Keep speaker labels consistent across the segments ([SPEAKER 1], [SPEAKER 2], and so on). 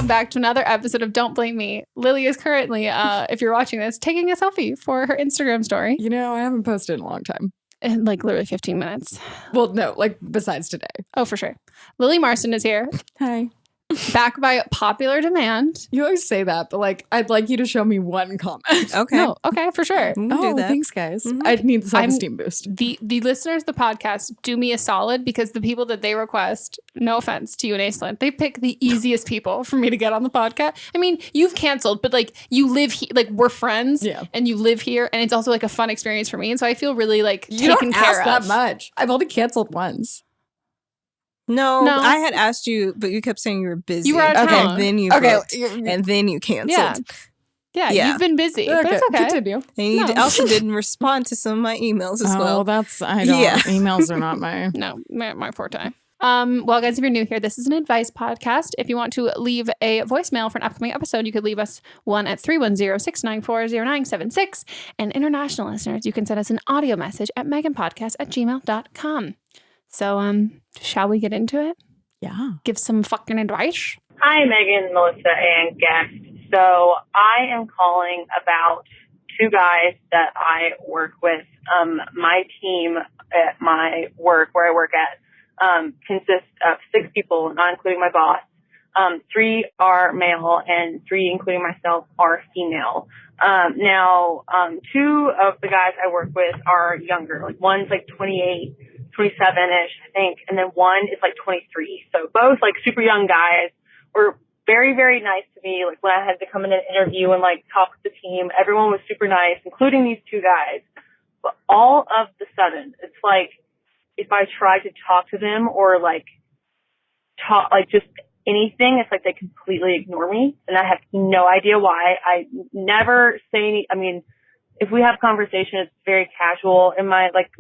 [SPEAKER 1] welcome back to another episode of Don't Blame Me. Lily is currently, if you're watching this, taking a selfie for her Instagram story.
[SPEAKER 2] You know, I haven't posted in a long time.
[SPEAKER 1] In like literally 15 minutes.
[SPEAKER 2] Well, no, like besides today.
[SPEAKER 1] Oh, for sure. Lily Marston is here.
[SPEAKER 2] Hi.
[SPEAKER 1] Back by popular demand.
[SPEAKER 2] You always say that, but like, I'd like you to show me one comment.
[SPEAKER 3] Okay.
[SPEAKER 1] No, okay, for sure.
[SPEAKER 2] Oh, thanks, guys. I need the self-esteem boost.
[SPEAKER 1] The listeners of the podcast do me a solid because the people that they request, no offense to you and Aislinn, they pick the easiest people for me to get on the podcast. I mean, you've canceled, but like you live here, like we're friends and you live here and it's also like a fun experience for me. And so I feel really like taken care of.
[SPEAKER 2] That much. I've only canceled once.
[SPEAKER 3] No, I had asked you, but you kept saying you were busy.
[SPEAKER 1] You were out of town.
[SPEAKER 3] And then you booked, and then you canceled.
[SPEAKER 1] Yeah, you've been busy, but it's okay.
[SPEAKER 2] Continue.
[SPEAKER 3] And you also didn't respond to some of my emails as well.
[SPEAKER 2] Oh, emails are not
[SPEAKER 1] my forte. Well, guys, if you're new here, this is an advice podcast. If you want to leave a voicemail for an upcoming episode, you could leave us one at 310-694-0976. And international listeners, you can send us an audio message at meghanpodcast@gmail.com. So, shall we get into it?
[SPEAKER 2] Yeah.
[SPEAKER 1] Give some fucking advice.
[SPEAKER 4] Hi, Meghan, Melissa, and guest. So I am calling about two guys that I work with. My team at my work, where I work at, consists of 6 people, not including my boss. 3 are male and 3, including myself, are female. Now, 2 of the guys I work with are younger. Like one's like 28. 27-ish, I think, and then one is like 23. So both like super young guys were very, very nice to me. Like when I had to come in and interview and like talk with the team, everyone was super nice, including these 2 guys. But all of the sudden, it's like if I try to talk to them or like talk, like just anything, it's like they completely ignore me, and I have no idea why. I never say any. I mean, if we have conversation, it's very casual. In my like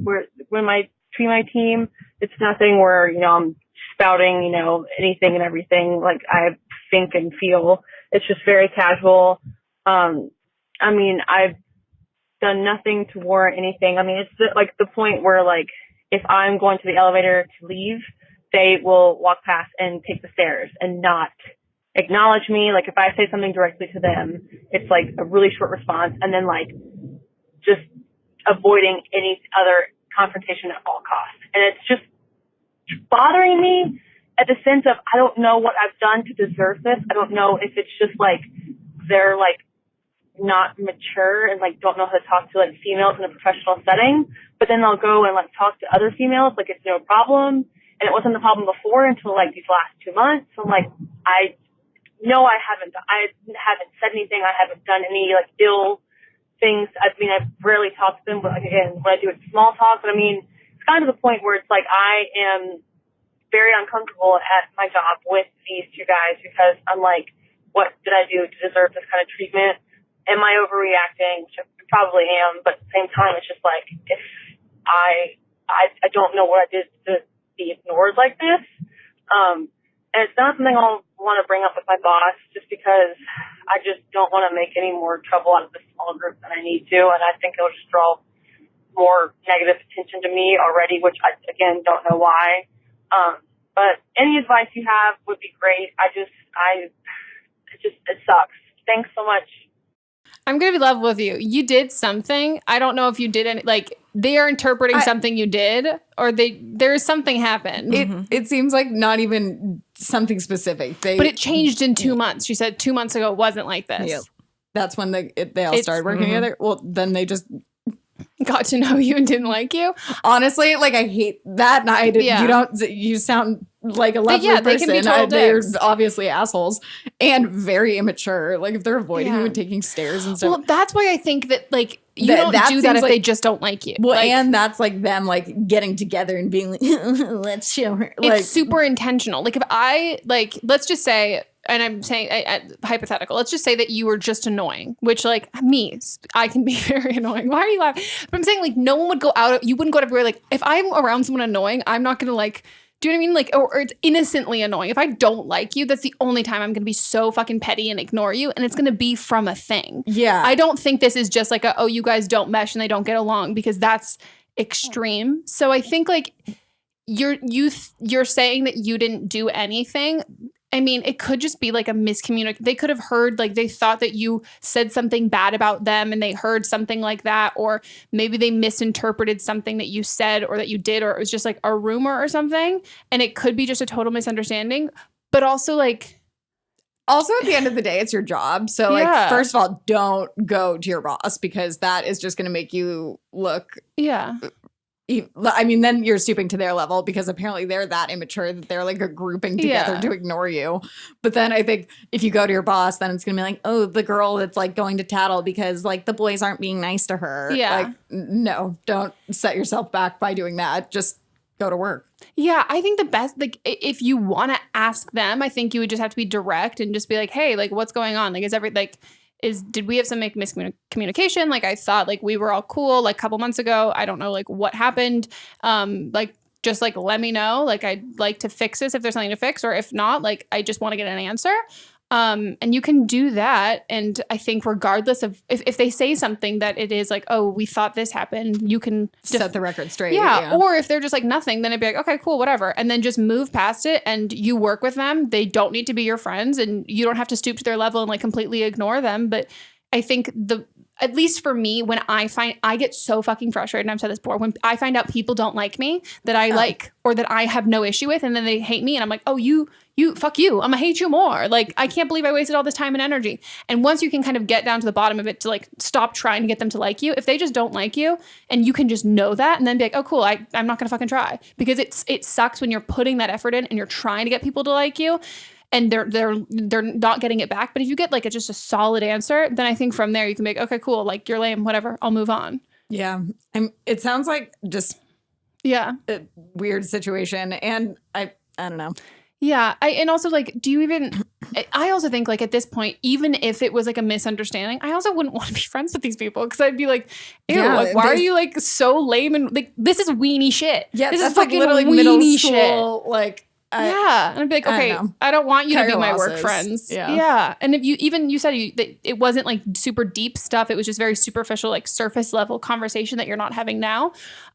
[SPEAKER 4] between my team, it's nothing where, you know, I'm spouting, you know, anything and everything like I think and feel. It's just very casual. I mean, I've done nothing to warrant anything. I mean, it's like the point where like if I'm going to the elevator to leave, they will walk past and take the stairs and not acknowledge me. Like if I say something directly to them, it's like a really short response and then like just avoiding any other confrontation at all costs. And it's just bothering me at the sense of I don't know what I've done to deserve this. I don't know if it's just like they're like not mature and like don't know how to talk to like females in a professional setting, but then they'll go and like talk to other females like it's no problem. And it wasn't a problem before until like these last 2 months. So like I haven't said anything. I haven't done any like ill things. I mean, I've rarely talked to them, but like, again, when I do it small talk, but I mean, it's kind of the point where it's like I am very uncomfortable at my job with these 2 guys because I'm like, what did I do to deserve this kind of treatment? Am I overreacting? Which I probably am, but at the same time, it's just like, if I don't know what I did to be ignored like this. And it's not something I'll want to bring up with my boss just because I just don't want to make any more trouble out of this small group than I need to. And I think it'll just draw more negative attention to me already, which I, again, don't know why. But any advice you have would be great. It sucks. Thanks so much.
[SPEAKER 1] I'm going to be level with you. You did something. I don't know if you did any, like, they are interpreting something you did or there's something happened.
[SPEAKER 2] It seems like not even something specific.
[SPEAKER 1] But it changed in 2 months. She said 2 months ago it wasn't like this.
[SPEAKER 2] Yep. That's when they all started working together. Well, then they just
[SPEAKER 1] got to know you and didn't like you.
[SPEAKER 2] Honestly, like I hate that. And you sound like a lovely person.
[SPEAKER 1] They can be total
[SPEAKER 2] they're
[SPEAKER 1] dicks.
[SPEAKER 2] obviously assholes and very immature. Like if they're avoiding you and taking stairs and stuff.
[SPEAKER 1] Well, that's why I think that like you don't do that if they just don't like you.
[SPEAKER 2] Well,
[SPEAKER 1] like,
[SPEAKER 2] and that's like them like getting together and being like, let's show her. Like,
[SPEAKER 1] it's super intentional. Like if I like, let's just say, and I'm saying hypothetical, let's just say that you were just annoying, which like me, I can be very annoying. Why are you laughing? But I'm saying like no one would go out, you wouldn't go everywhere. Like if I'm around someone annoying, I'm not going to like, do you know what I mean? Like, or it's innocently annoying. If I don't like you, that's the only time I'm going to be so fucking petty and ignore you. And it's going to be from a thing.
[SPEAKER 2] Yeah.
[SPEAKER 1] I don't think this is just like you guys don't mesh and they don't get along, because that's extreme. So I think like you're saying that you didn't do anything. I mean, it could just be like a miscommunication. They could have heard, like, they thought that you said something bad about them and they heard something like that. Or maybe they misinterpreted something that you said or that you did, or it was just like a rumor or something. And it could be just a total misunderstanding. But also, like...
[SPEAKER 2] Also, at the end of the day, it's your job. So, like, first of all, don't go to your boss because that is just going to make you look...
[SPEAKER 1] Yeah.
[SPEAKER 2] I mean, then you're stooping to their level because apparently they're that immature that they're like grouping together to ignore you. But then I think if you go to your boss, then it's going to be like, oh, the girl that's like going to tattle because like the boys aren't being nice to her.
[SPEAKER 1] Yeah.
[SPEAKER 2] Like, no, don't set yourself back by doing that. Just go to work.
[SPEAKER 1] Yeah, I think the best, like, if you want to ask them, I think you would just have to be direct and just be like, hey, like, what's going on? Like, did we have some miscommunication? Like, I thought like we were all cool like a couple months ago. I don't know like what happened. Like, just like let me know. Like, I'd like to fix this if there's something to fix, or if not, like I just want to get an answer. And you can do that. And I think regardless of if they say something that it is like, oh, we thought this happened, you can
[SPEAKER 2] set the record straight.
[SPEAKER 1] Yeah. Or if they're just like nothing, then it'd be like, okay, cool, whatever. And then just move past it and you work with them. They don't need to be your friends and you don't have to stoop to their level and like completely ignore them. But I think at least for me, when I get so fucking frustrated, and I've said this before, when I find out people don't like me that I like or that I have no issue with, and then they hate me and I'm like, oh, you fuck you. I'm gonna hate you more. Like, I can't believe I wasted all this time and energy. And once you can kind of get down to the bottom of it to like stop trying to get them to like you, if they just don't like you and you can just know that and then be like, oh, cool, I'm not gonna fucking try. Because it sucks when you're putting that effort in and you're trying to get people to like you and they're not getting it back. But if you get like just a solid answer, then I think from there you can be like, okay, cool, like you're lame, whatever, I'll move on. Yeah.
[SPEAKER 2] It sounds like just a weird situation. And I don't know.
[SPEAKER 1] Yeah. And also, like, I also think, like, at this point, even if it was, like, a misunderstanding, I also wouldn't want to be friends with these people because I'd be like, ew, like, why are you, like, so lame? And, like, this is weenie shit.
[SPEAKER 2] Yeah,
[SPEAKER 1] this
[SPEAKER 2] that's
[SPEAKER 1] is fucking
[SPEAKER 2] like
[SPEAKER 1] weenie
[SPEAKER 2] middle school,
[SPEAKER 1] shit.
[SPEAKER 2] Like,
[SPEAKER 1] and I'd be like, okay, I don't want you to be my work friends. Yeah. And if you said that it wasn't, like, super deep stuff. It was just very superficial, like, surface level conversation that you're not having now.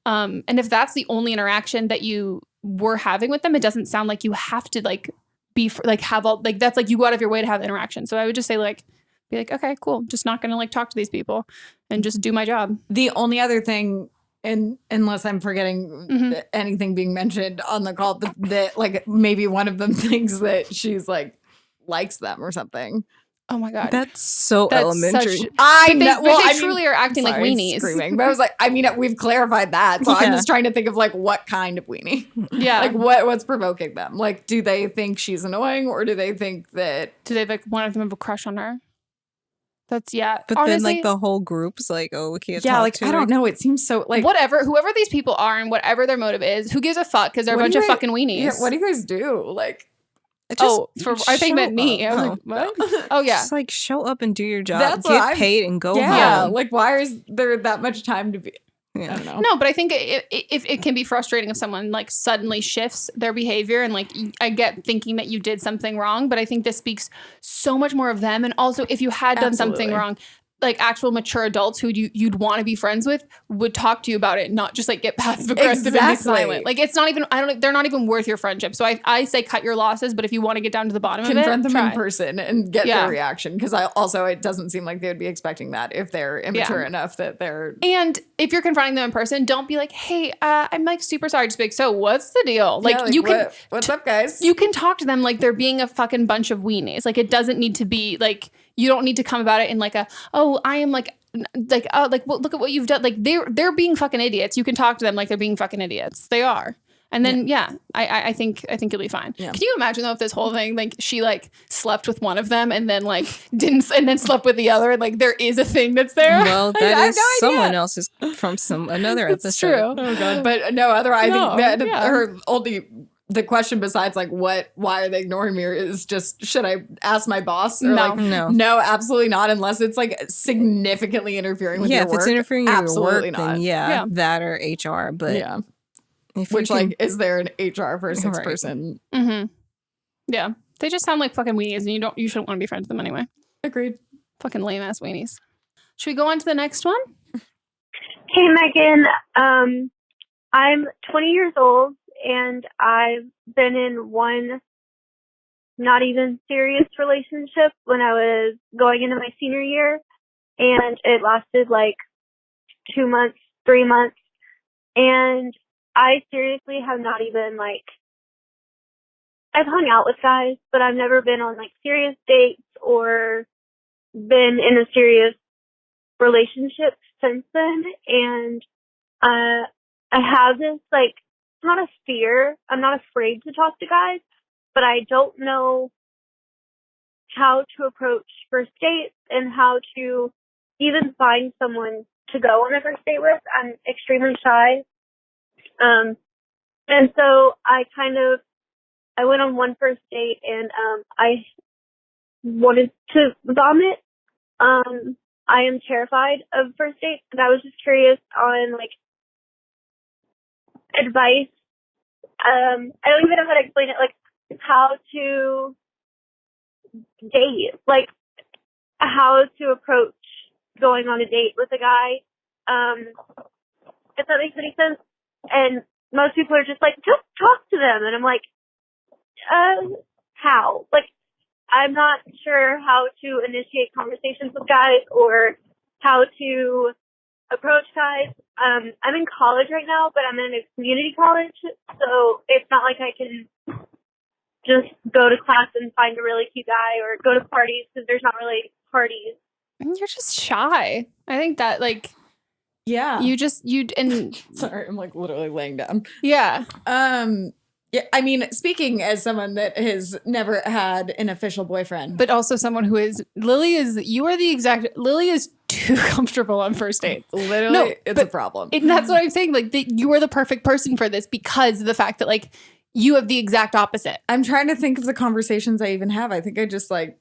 [SPEAKER 1] And if that's the only interaction that you were having with them, it doesn't sound like you have to like be like have all like that's like you go out of your way to have interaction. So I would just say like be like, okay, cool, just not gonna like talk to these people and just do my job.
[SPEAKER 2] The only other thing, and unless I'm forgetting anything being mentioned on the call, that like maybe one of them thinks that she's like likes them or something.
[SPEAKER 1] Oh my God.
[SPEAKER 3] That's elementary.
[SPEAKER 1] I know. They truly are acting like weenies.
[SPEAKER 2] Screaming. But I was like, I mean, we've clarified that. So I'm just trying to think of like what kind of weenie.
[SPEAKER 1] Yeah.
[SPEAKER 2] Like what's provoking them? Like, do they think she's annoying or do they think that...
[SPEAKER 1] Do they like one of them have a crush on her? That's, But
[SPEAKER 3] honestly, then like the whole group's like, oh, we can't talk
[SPEAKER 2] like,
[SPEAKER 3] to
[SPEAKER 2] I don't know. It seems so like...
[SPEAKER 1] Whoever these people are and whatever their motive is, who gives a fuck? Because they're a bunch of fucking weenies.
[SPEAKER 2] Yeah, what do you guys do? Like...
[SPEAKER 1] I think meant me. I was like, what? Oh yeah.
[SPEAKER 3] Just like show up and do your job.
[SPEAKER 2] That's
[SPEAKER 3] get paid and go home.
[SPEAKER 2] Yeah. Like, why is there that much time to be? I don't know.
[SPEAKER 1] No, but I think if it can be frustrating if someone like suddenly shifts their behavior and like I get thinking that you did something wrong, but I think this speaks so much more of them. And also if you had done something wrong, like actual mature adults who you'd want to be friends with would talk to you about it, not just like get passive aggressive and be silent. Like it's not even, they're not even worth your friendship. So I say cut your losses, but if you want to get down to the bottom of it,
[SPEAKER 2] confront them in person and get their reaction. Because it doesn't seem like they would be expecting that if they're immature enough that they're.
[SPEAKER 1] And if you're confronting them in person, don't be like, hey, I'm like super sorry. Just be like, so what's the deal? Like, you can,
[SPEAKER 2] what's up, guys?
[SPEAKER 1] You can talk to them like they're being a fucking bunch of weenies. Like it doesn't need to be like, you don't need to come about it in like I am like well, look at what you've done. Like they're being fucking idiots. You can talk to them like they're being fucking idiots. They are. And then I think you'll be fine. Yeah. Can you imagine though if this whole thing like she like slept with one of them and then like didn't and then slept with the other and like there is a thing that's there?
[SPEAKER 3] Well, that is someone else's from another episode.
[SPEAKER 1] It's true.
[SPEAKER 2] Oh God. But no, I think that her only. The question besides like why are they ignoring me is just, should I ask my boss? Or no, absolutely not. Unless it's like significantly interfering with your work.
[SPEAKER 3] If it's interfering with your work,
[SPEAKER 2] not.
[SPEAKER 3] Then that or HR. But
[SPEAKER 2] which like, is there an HR for a 6-person?
[SPEAKER 1] Mm-hmm. Yeah. They just sound like fucking weenies and you shouldn't want to be friends with them anyway.
[SPEAKER 2] Agreed.
[SPEAKER 1] Fucking lame ass weenies. Should we go on to the next one?
[SPEAKER 5] Hey, Megan. I'm 20 years old. And I've been in one not even serious relationship when I was going into my senior year, and it lasted like 2 months, 3 months, and I seriously have not even like, I've hung out with guys, but I've never been on like serious dates or been in a serious relationship since then. And I have this like, it's not a fear. I'm not afraid to talk to guys, but I don't know how to approach first dates and how to even find someone to go on a first date with. I'm extremely shy. And so I went on one first date and I wanted to vomit. I am terrified of first dates, and I was just curious on like advice. I don't even know how to explain it, like how to date, like how to approach going on a date with a guy. If that makes any sense. And most people are just like, just talk to them. And I'm like, how? Like, I'm not sure how to initiate conversations with guys or how to approach guys. I'm in college right now, but I'm in a community college, so it's not like I can just go to class and find a really cute guy or go to parties because there's not really parties.
[SPEAKER 1] You're just shy. I think that like,
[SPEAKER 2] yeah,
[SPEAKER 1] and
[SPEAKER 2] sorry, I'm like literally laying down.
[SPEAKER 1] Yeah.
[SPEAKER 2] Yeah, I mean, speaking as someone that has never had an official boyfriend,
[SPEAKER 1] but also someone who is Lily is too comfortable on first dates.
[SPEAKER 2] Literally, it's a problem.
[SPEAKER 1] And that's what I'm saying. Like, you are the perfect person for this because of the fact that like you have the exact opposite.
[SPEAKER 2] I'm trying to think of the conversations I even have. I think I just like,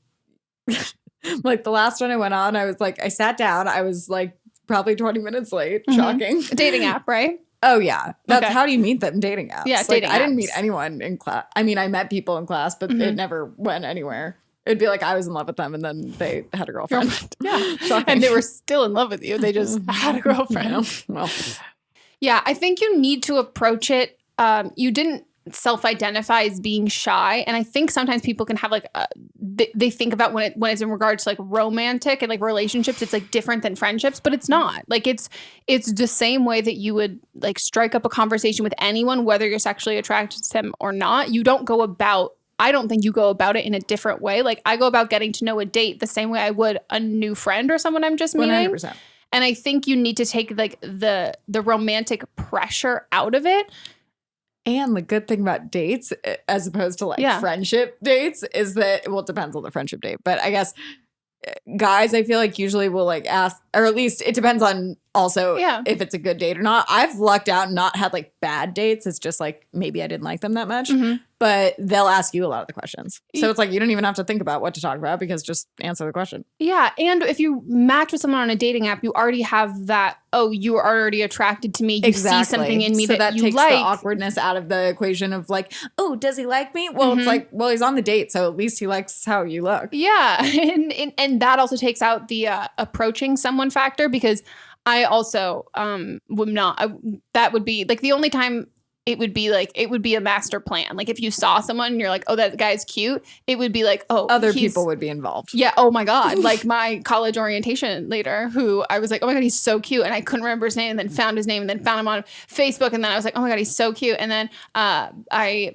[SPEAKER 2] like the last one I went on, I was like, I sat down. I was like probably 20 minutes late. Mm-hmm. Shocking.
[SPEAKER 1] A dating app, right?
[SPEAKER 2] Oh, yeah. That's how do you meet them? Dating apps.
[SPEAKER 1] Yeah,
[SPEAKER 2] like,
[SPEAKER 1] dating apps.
[SPEAKER 2] I didn't meet anyone in class. I mean, I met people in class, but it never went anywhere. It'd be like I was in love with them and then they had a girlfriend.
[SPEAKER 1] Yeah. Shocking. And they were still in love with you. They just had a girlfriend.
[SPEAKER 2] You know? Well.
[SPEAKER 1] Yeah, I think you need to approach it. You didn't self-identify as being shy, and I think sometimes people can have like they think about when it's in regards to like romantic and like relationships, it's like different than friendships, but it's not. Like it's the same way that you would like strike up a conversation with anyone, whether you're sexually attracted to them or not. You don't go about, I don't think you go about it in a different way. Like I go about getting to know a date the same way I would a new friend or someone I'm just meeting.
[SPEAKER 2] 100%.
[SPEAKER 1] And I think you need to take like the romantic pressure out of it.
[SPEAKER 2] And the good thing about dates, as opposed to like friendship dates, is that, well, it depends on the friendship date. But I guess guys, I feel like usually will like ask, or at least it depends on also if it's a good date or not. I've lucked out and not had like bad dates. It's just like maybe I didn't like them that much. Mm-hmm. But they'll ask you a lot of the questions. So it's like you don't even have to think about what to talk about because just answer the question. Yeah. And if you match with someone on a dating app, you already have that, oh, you are already attracted to me. You see something in me so that you takes like. The awkwardness out of the equation of like, oh, does he like me? Well, it's like, well, he's on the date, so at least he likes how you look. Yeah. And that also takes out the approaching someone factor because I also would not. That would be like the only time it would be like, it would be a master plan. Like if you saw someone and you're like, oh, that guy's cute, it would be like, oh, other people would be involved. Yeah. Oh my God. Like my college orientation leader who I was like, oh my God, he's so cute. And I couldn't remember his name and then found his name and then found him on Facebook. And then I was like, oh my God, he's so cute. And then I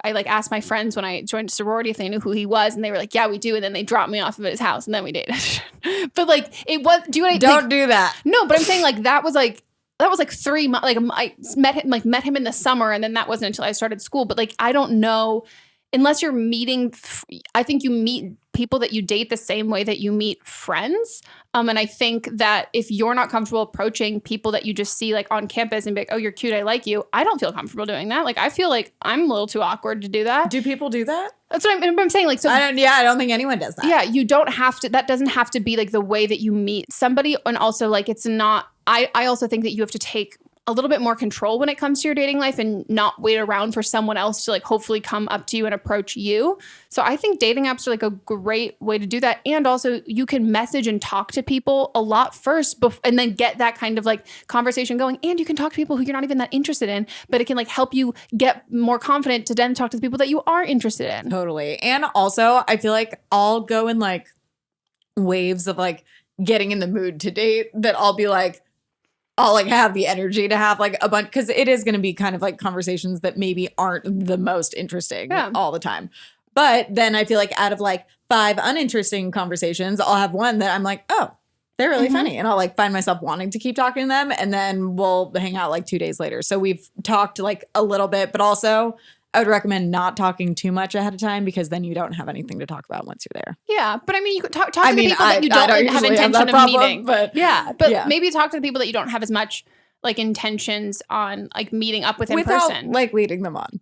[SPEAKER 2] like asked my friends when I joined sorority if they knew who he was. And they were like, yeah, we do. And then they dropped me off of his house and then we dated. But like, it was, don't do that. No, but I'm saying like, that was like 3 months. Like I met him in the summer, and then that wasn't until I started school. But like I don't know, unless you're meeting. I think you meet people that you date the same way that you meet friends. And I think that if you're not comfortable approaching people that you just see like on campus and be like, oh, you're cute, I like you. I don't feel comfortable doing that. Like I feel like I'm a little too awkward to do that. Do people do that? That's what I'm saying. Like, so I don't think anyone does that. Yeah, you don't have to. That doesn't have to be like the way that you meet somebody. And also, like, it's not. I also think that you have to take
[SPEAKER 1] a little bit more control when it comes to your dating life and not wait around for someone else to like hopefully come up to you and approach you. So I think dating apps are like a great way to do that. And also you can message and talk to people a lot first and then get that kind of like conversation going. And you can talk to people who you're not even that interested in, but it can like help you get more confident to then talk to the people that you are interested in.
[SPEAKER 2] Totally. And also I feel like I'll go in like waves of like getting in the mood to date that I'll be like, I'll like have the energy to have like a bunch, because it is going to be kind of like conversations that maybe aren't the most interesting all the time. But then I feel like out of like 5 uninteresting conversations, I'll have one that I'm like, oh, they're really funny. And I'll like find myself wanting to keep talking to them. And then we'll hang out like 2 days later. So we've talked like a little bit, but also I would recommend not talking too much ahead of time because then you don't have anything to talk about once you're there.
[SPEAKER 1] Yeah, but I mean, you could talk to the people that you don't have intention of meeting.
[SPEAKER 2] But
[SPEAKER 1] maybe talk to the people that you don't have as much like intentions on like meeting up with in
[SPEAKER 2] without,
[SPEAKER 1] person.
[SPEAKER 2] like leading them on.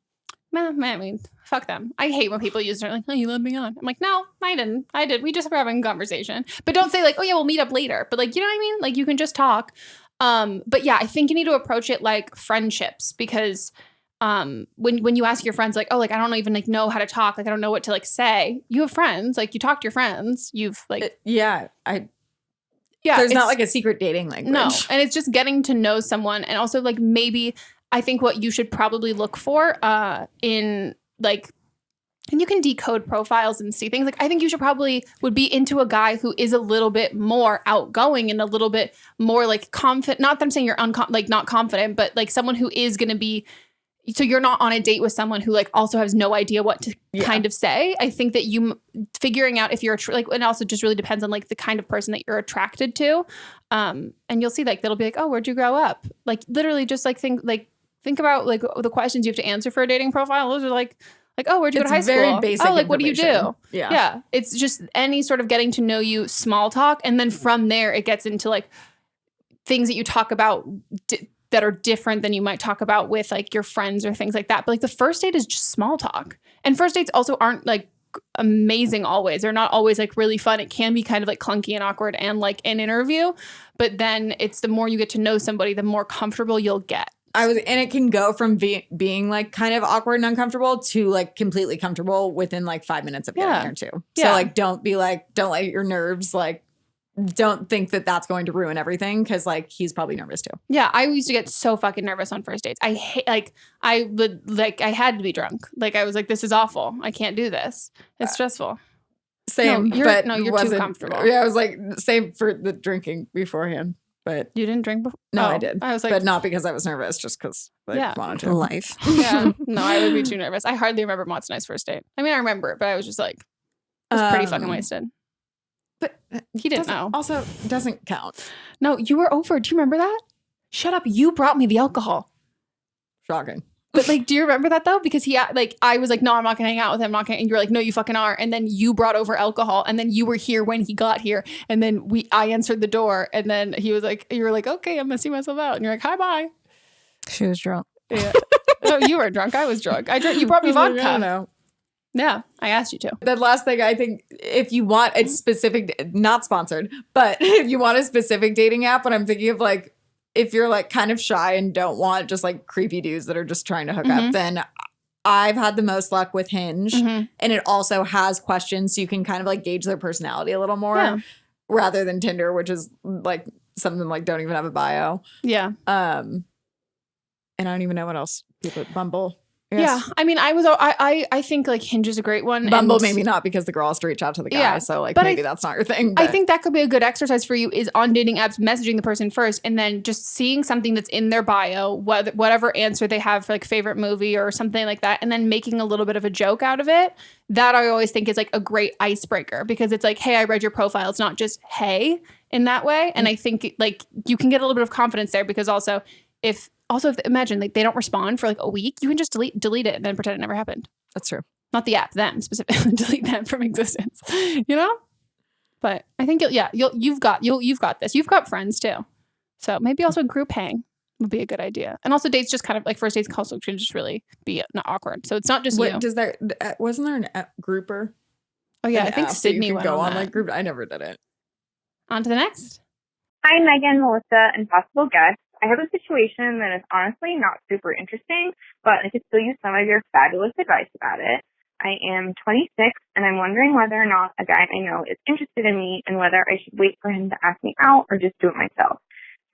[SPEAKER 1] I mean, fuck them. I hate when people use it like, oh, you led me on. I'm like, no, I didn't. I did. We just were having a conversation. But don't say like, oh yeah, we'll meet up later. But like, you know what I mean? Like you can just talk. But yeah, I think you need to approach it like friendships because when you ask your friends like, oh, like I don't even like know how to talk, like I don't know what to like say. You have friends, like you talk to your friends. You've like
[SPEAKER 2] there's not like a secret dating language.
[SPEAKER 1] No, and it's just getting to know someone, and also like maybe I think what you should probably look for in like, and you can decode profiles and see things. Like I think you should probably would be into a guy who is a little bit more outgoing and a little bit more like confident. Not that I'm saying you're not confident, but like someone who is going to be. So you're not on a date with someone who like also has no idea what to kind of say. I think that you figuring out if you're like, and also just really depends on like the kind of person that you're attracted to. And you'll see like, that'll be like, oh, where'd you grow up? Like literally just like think about like the questions you have to answer for a dating profile. Those are like, oh, where'd you go to high school?
[SPEAKER 2] Very basic.
[SPEAKER 1] Oh, like what do you do?
[SPEAKER 2] Yeah.
[SPEAKER 1] It's just any sort of getting to know you small talk. And then from there, it gets into like things that you talk about that are different than you might talk about with like your friends or things like that. But like the first date is just small talk. And first dates also aren't like amazing always. They're not always like really fun. It can be kind of like clunky and awkward and like an interview. But then it's the more you get to know somebody, the more comfortable you'll get.
[SPEAKER 2] And it can go from being like kind of awkward and uncomfortable to like completely comfortable within like 5 minutes of getting there too. So like don't let your nerves like, don't think that that's going to ruin everything because like he's probably nervous too. Yeah,
[SPEAKER 1] I used to get so fucking nervous on first dates. I hate I had to be drunk. Like I was like, this is awful. I can't do this. It's stressful.
[SPEAKER 2] Same.
[SPEAKER 1] You're too comfortable.
[SPEAKER 2] Yeah, I was like same for the drinking beforehand. But
[SPEAKER 1] you didn't drink before?
[SPEAKER 2] No, I did.
[SPEAKER 1] I was like,
[SPEAKER 2] but not because I was nervous, just because I wanted to.
[SPEAKER 3] Life.
[SPEAKER 1] Yeah. No, I would be too nervous. I hardly remember Mott's nice first date. I mean, I remember it, but I was just like, I was pretty fucking wasted.
[SPEAKER 2] But
[SPEAKER 1] he didn't know.
[SPEAKER 2] Also, doesn't count.
[SPEAKER 1] No, you were over. Do you remember that? Shut up. You brought me the alcohol.
[SPEAKER 2] Shocking.
[SPEAKER 1] But like, do you remember that though? Because I was like, no, I'm not gonna hang out with him. I'm not gonna. And you're like, no, you fucking are. And then you brought over alcohol, and then you were here when he got here, and then I answered the door, and then he was like, you were like, okay, I'm gonna see myself out, and you're like, hi, bye.
[SPEAKER 3] She was drunk.
[SPEAKER 1] Yeah. No, you were drunk. I was drunk. You brought me vodka.
[SPEAKER 2] I know.
[SPEAKER 1] Yeah, I asked you to.
[SPEAKER 2] The last thing I think, if you want a specific, not sponsored, but if you want a specific dating app, what I'm thinking of like, if you're like kind of shy and don't want just like creepy dudes that are just trying to hook up, then I've had the most luck with Hinge. And it also has questions so you can kind of like gauge their personality a little more rather than Tinder, which is like something like don't even have a bio.
[SPEAKER 1] Yeah.
[SPEAKER 2] And I don't even know what else people Bumble. Yes.
[SPEAKER 1] Yeah, I mean, I think like Hinge is a great one.
[SPEAKER 2] Bumble maybe not because the girl has to reach out to the guy, so like maybe that's not your thing.
[SPEAKER 1] But I think that could be a good exercise for you is on dating apps, messaging the person first, and then just seeing something that's in their bio, whatever answer they have for like favorite movie or something like that, and then making a little bit of a joke out of it. That I always think is like a great icebreaker because it's like, hey, I read your profile. It's not just hey in that way, and I think like you can get a little bit of confidence there because if imagine like they don't respond for like a week, you can just delete it and then pretend it never happened.
[SPEAKER 2] That's true.
[SPEAKER 1] Not the app, them specifically. Delete them from existence. You know? But I think you've got this. You've got friends too. So maybe also a group hang would be a good idea. And also dates just kind of like first dates also should just really be not awkward. So it's not just you.
[SPEAKER 2] Does there wasn't there an grouper?
[SPEAKER 1] Oh yeah, I think Sydney went
[SPEAKER 2] go
[SPEAKER 1] on
[SPEAKER 2] like group. I never did it.
[SPEAKER 1] On to the next.
[SPEAKER 5] Hi, Megan, Melissa, and possible guests.
[SPEAKER 6] I have a situation that is honestly not super interesting, but I could still use some of your fabulous advice about it. I am 26, and I'm wondering whether or not a guy I know is interested in me and whether I should wait for him to ask me out or just do it myself.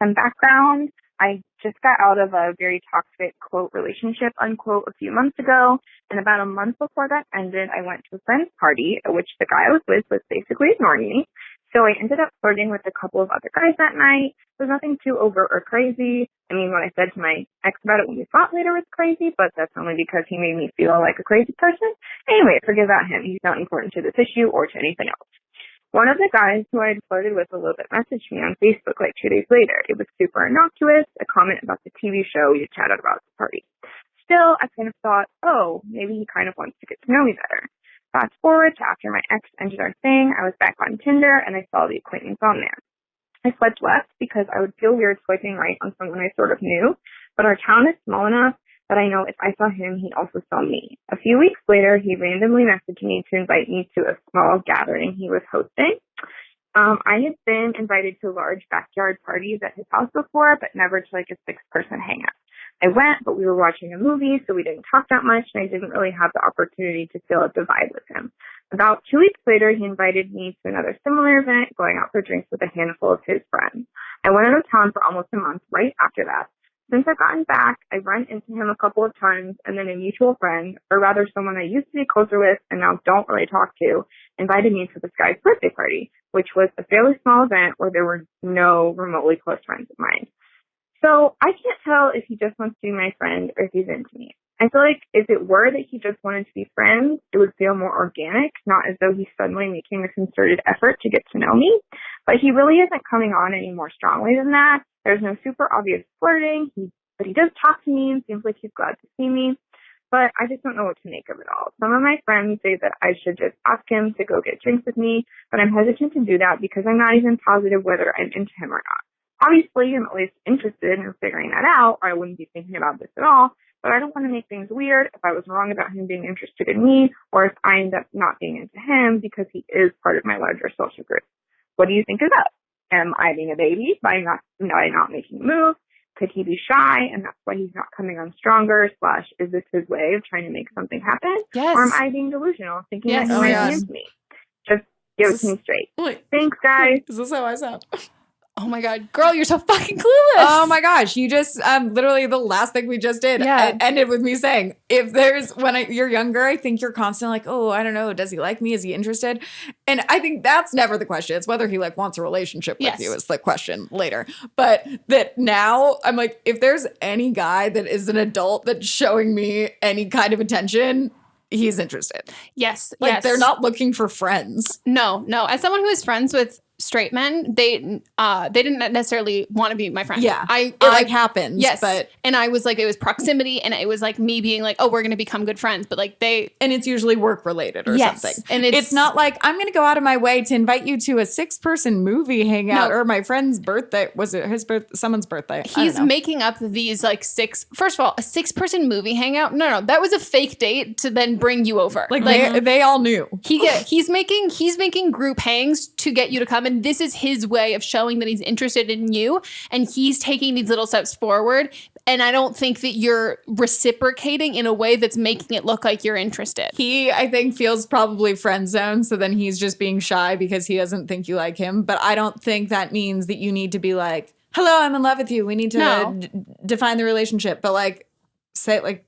[SPEAKER 6] Some background, I just got out of a very toxic, quote, relationship, unquote, a few months ago, and about a month before that ended, I went to a friend's party, at which the guy I was with was basically ignoring me. So I ended up flirting with a couple of other guys that night. There was nothing too overt or crazy. I mean, what I said to my ex about it when we fought later was crazy, but that's only because he made me feel like a crazy person. Anyway, forget about him. He's not important to this issue or to anything else. One of the guys who I had flirted with a little bit messaged me on Facebook like 2 days later. It was super innocuous, a comment about the TV show we had chatted about at the party. Still, I kind of thought, oh, maybe he kind of wants to get to know me better. Fast forward to after my ex ended our thing, I was back on Tinder and I saw the acquaintance on there. I swiped left because I would feel weird swiping right on someone I sort of knew, but our town is small enough that I know if I saw him, he also saw me. A few weeks later, he randomly messaged me to invite me to a small gathering he was hosting. I had been invited to large backyard parties at his house before, but never to like a 6-person hangout. I went, but we were watching a movie, so we didn't talk that much, and I didn't really have the opportunity to feel up the vibe with him. About 2 weeks later, he invited me to another similar event, going out for drinks with a handful of his friends. I went out of town for almost a month right after that. Since I've gotten back, I've run into him a couple of times, and then a mutual friend, or rather someone I used to be closer with and now don't really talk to, invited me to this guy's birthday party, which was a fairly small event where there were no remotely close friends of mine. So I can't tell if he just wants to be my friend or if he's into me. I feel like if it were that he just wanted to be friends, it would feel more organic, not as though he's suddenly making a concerted effort to get to know me. But he really isn't coming on any more strongly than that. There's no super obvious flirting, but he does talk to me and seems like he's glad to see me. But I just don't know what to make of it all. Some of my friends say that I should just ask him to go get drinks with me, but I'm hesitant to do that because I'm not even positive whether I'm into him or not. Obviously, I'm at least interested in figuring that out, or I wouldn't be thinking about this at all, but I don't want to make things weird if I was wrong about him being interested in me, or if I end up not being into him because he is part of my larger social group. What do you think of that? Am I being a baby by not making a move? Could he be shy and that's why he's not coming on stronger, / is this his way of trying to make something happen?
[SPEAKER 1] Yes.
[SPEAKER 6] Or am I being delusional, thinking that he might be into me? Just give it to me straight.
[SPEAKER 2] Wait,
[SPEAKER 6] thanks, guys.
[SPEAKER 2] is this how I sound?
[SPEAKER 1] Oh my God, girl, you're so fucking clueless.
[SPEAKER 2] Oh my gosh, you just literally the last thing we just did ended with me saying, if there's you're younger, I think you're constantly like, oh, I don't know, does he like me? Is he interested? And I think that's never the question. It's whether he like wants a relationship with you is the question later. But that now I'm like, if there's any guy that is an adult that's showing me any kind of attention, he's interested.
[SPEAKER 1] Yes.
[SPEAKER 2] Like they're not looking for friends.
[SPEAKER 1] No. As someone who is friends with straight men, they didn't necessarily want to be my friend.
[SPEAKER 2] Yeah, it happens.
[SPEAKER 1] Yes,
[SPEAKER 2] but
[SPEAKER 1] and I was like, it was proximity, and it was like me being like, oh, we're gonna become good friends. But like and
[SPEAKER 2] it's usually work related or something.
[SPEAKER 1] And
[SPEAKER 2] it's not like I'm gonna go out of my way to invite you to a 6-person movie hangout or my friend's birthday. Was it his birthday? Someone's birthday.
[SPEAKER 1] He's making up these like first of all, a 6-person movie hangout. No, that was a fake date to then bring you over.
[SPEAKER 2] Like they all knew.
[SPEAKER 1] He's making group hangs to get you to come. And this is his way of showing that he's interested in you. And he's taking these little steps forward. And I don't think that you're reciprocating in a way that's making it look like you're interested.
[SPEAKER 2] He, I think, feels probably friend zoned. So then he's just being shy because he doesn't think you like him. But I don't think that means that you need to be like, hello, I'm in love with you. We need to define the relationship. But like, say like,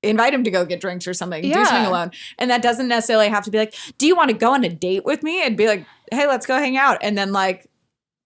[SPEAKER 2] invite him to go get drinks or something. Do something alone. And that doesn't necessarily have to be like, do you want to go on a date with me? And be like, hey, let's go hang out. And then like,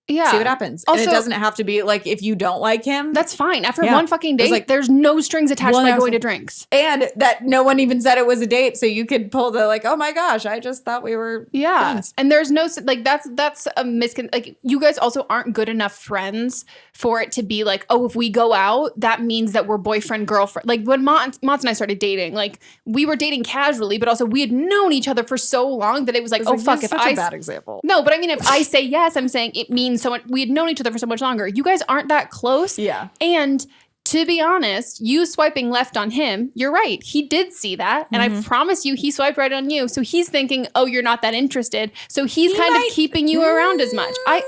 [SPEAKER 2] see what happens. Also, and it doesn't have to be like, if you don't like him.
[SPEAKER 1] That's fine. After one fucking date, like, there's no strings attached by going to drinks.
[SPEAKER 2] And that no one even said it was a date. So you could pull the like, oh my gosh, I just thought we were friends.
[SPEAKER 1] And there's no, like, that's a like, you guys also aren't good enough friends for it to be like, oh, if we go out, that means that we're boyfriend, girlfriend. Like when Mons and I started dating, like we were dating casually, but also we had known each other for so long that it was like, oh, fuck.
[SPEAKER 2] If such a bad example.
[SPEAKER 1] No, but I mean, if I say yes, I'm saying it means so much. We had known each other for so much longer. You guys aren't that close.
[SPEAKER 2] Yeah.
[SPEAKER 1] And to be honest, you swiping left on him, you're right. He did see that. And I promise you, he swiped right on you. So he's thinking, oh, you're not that interested. So he's kind of keeping you around as much. I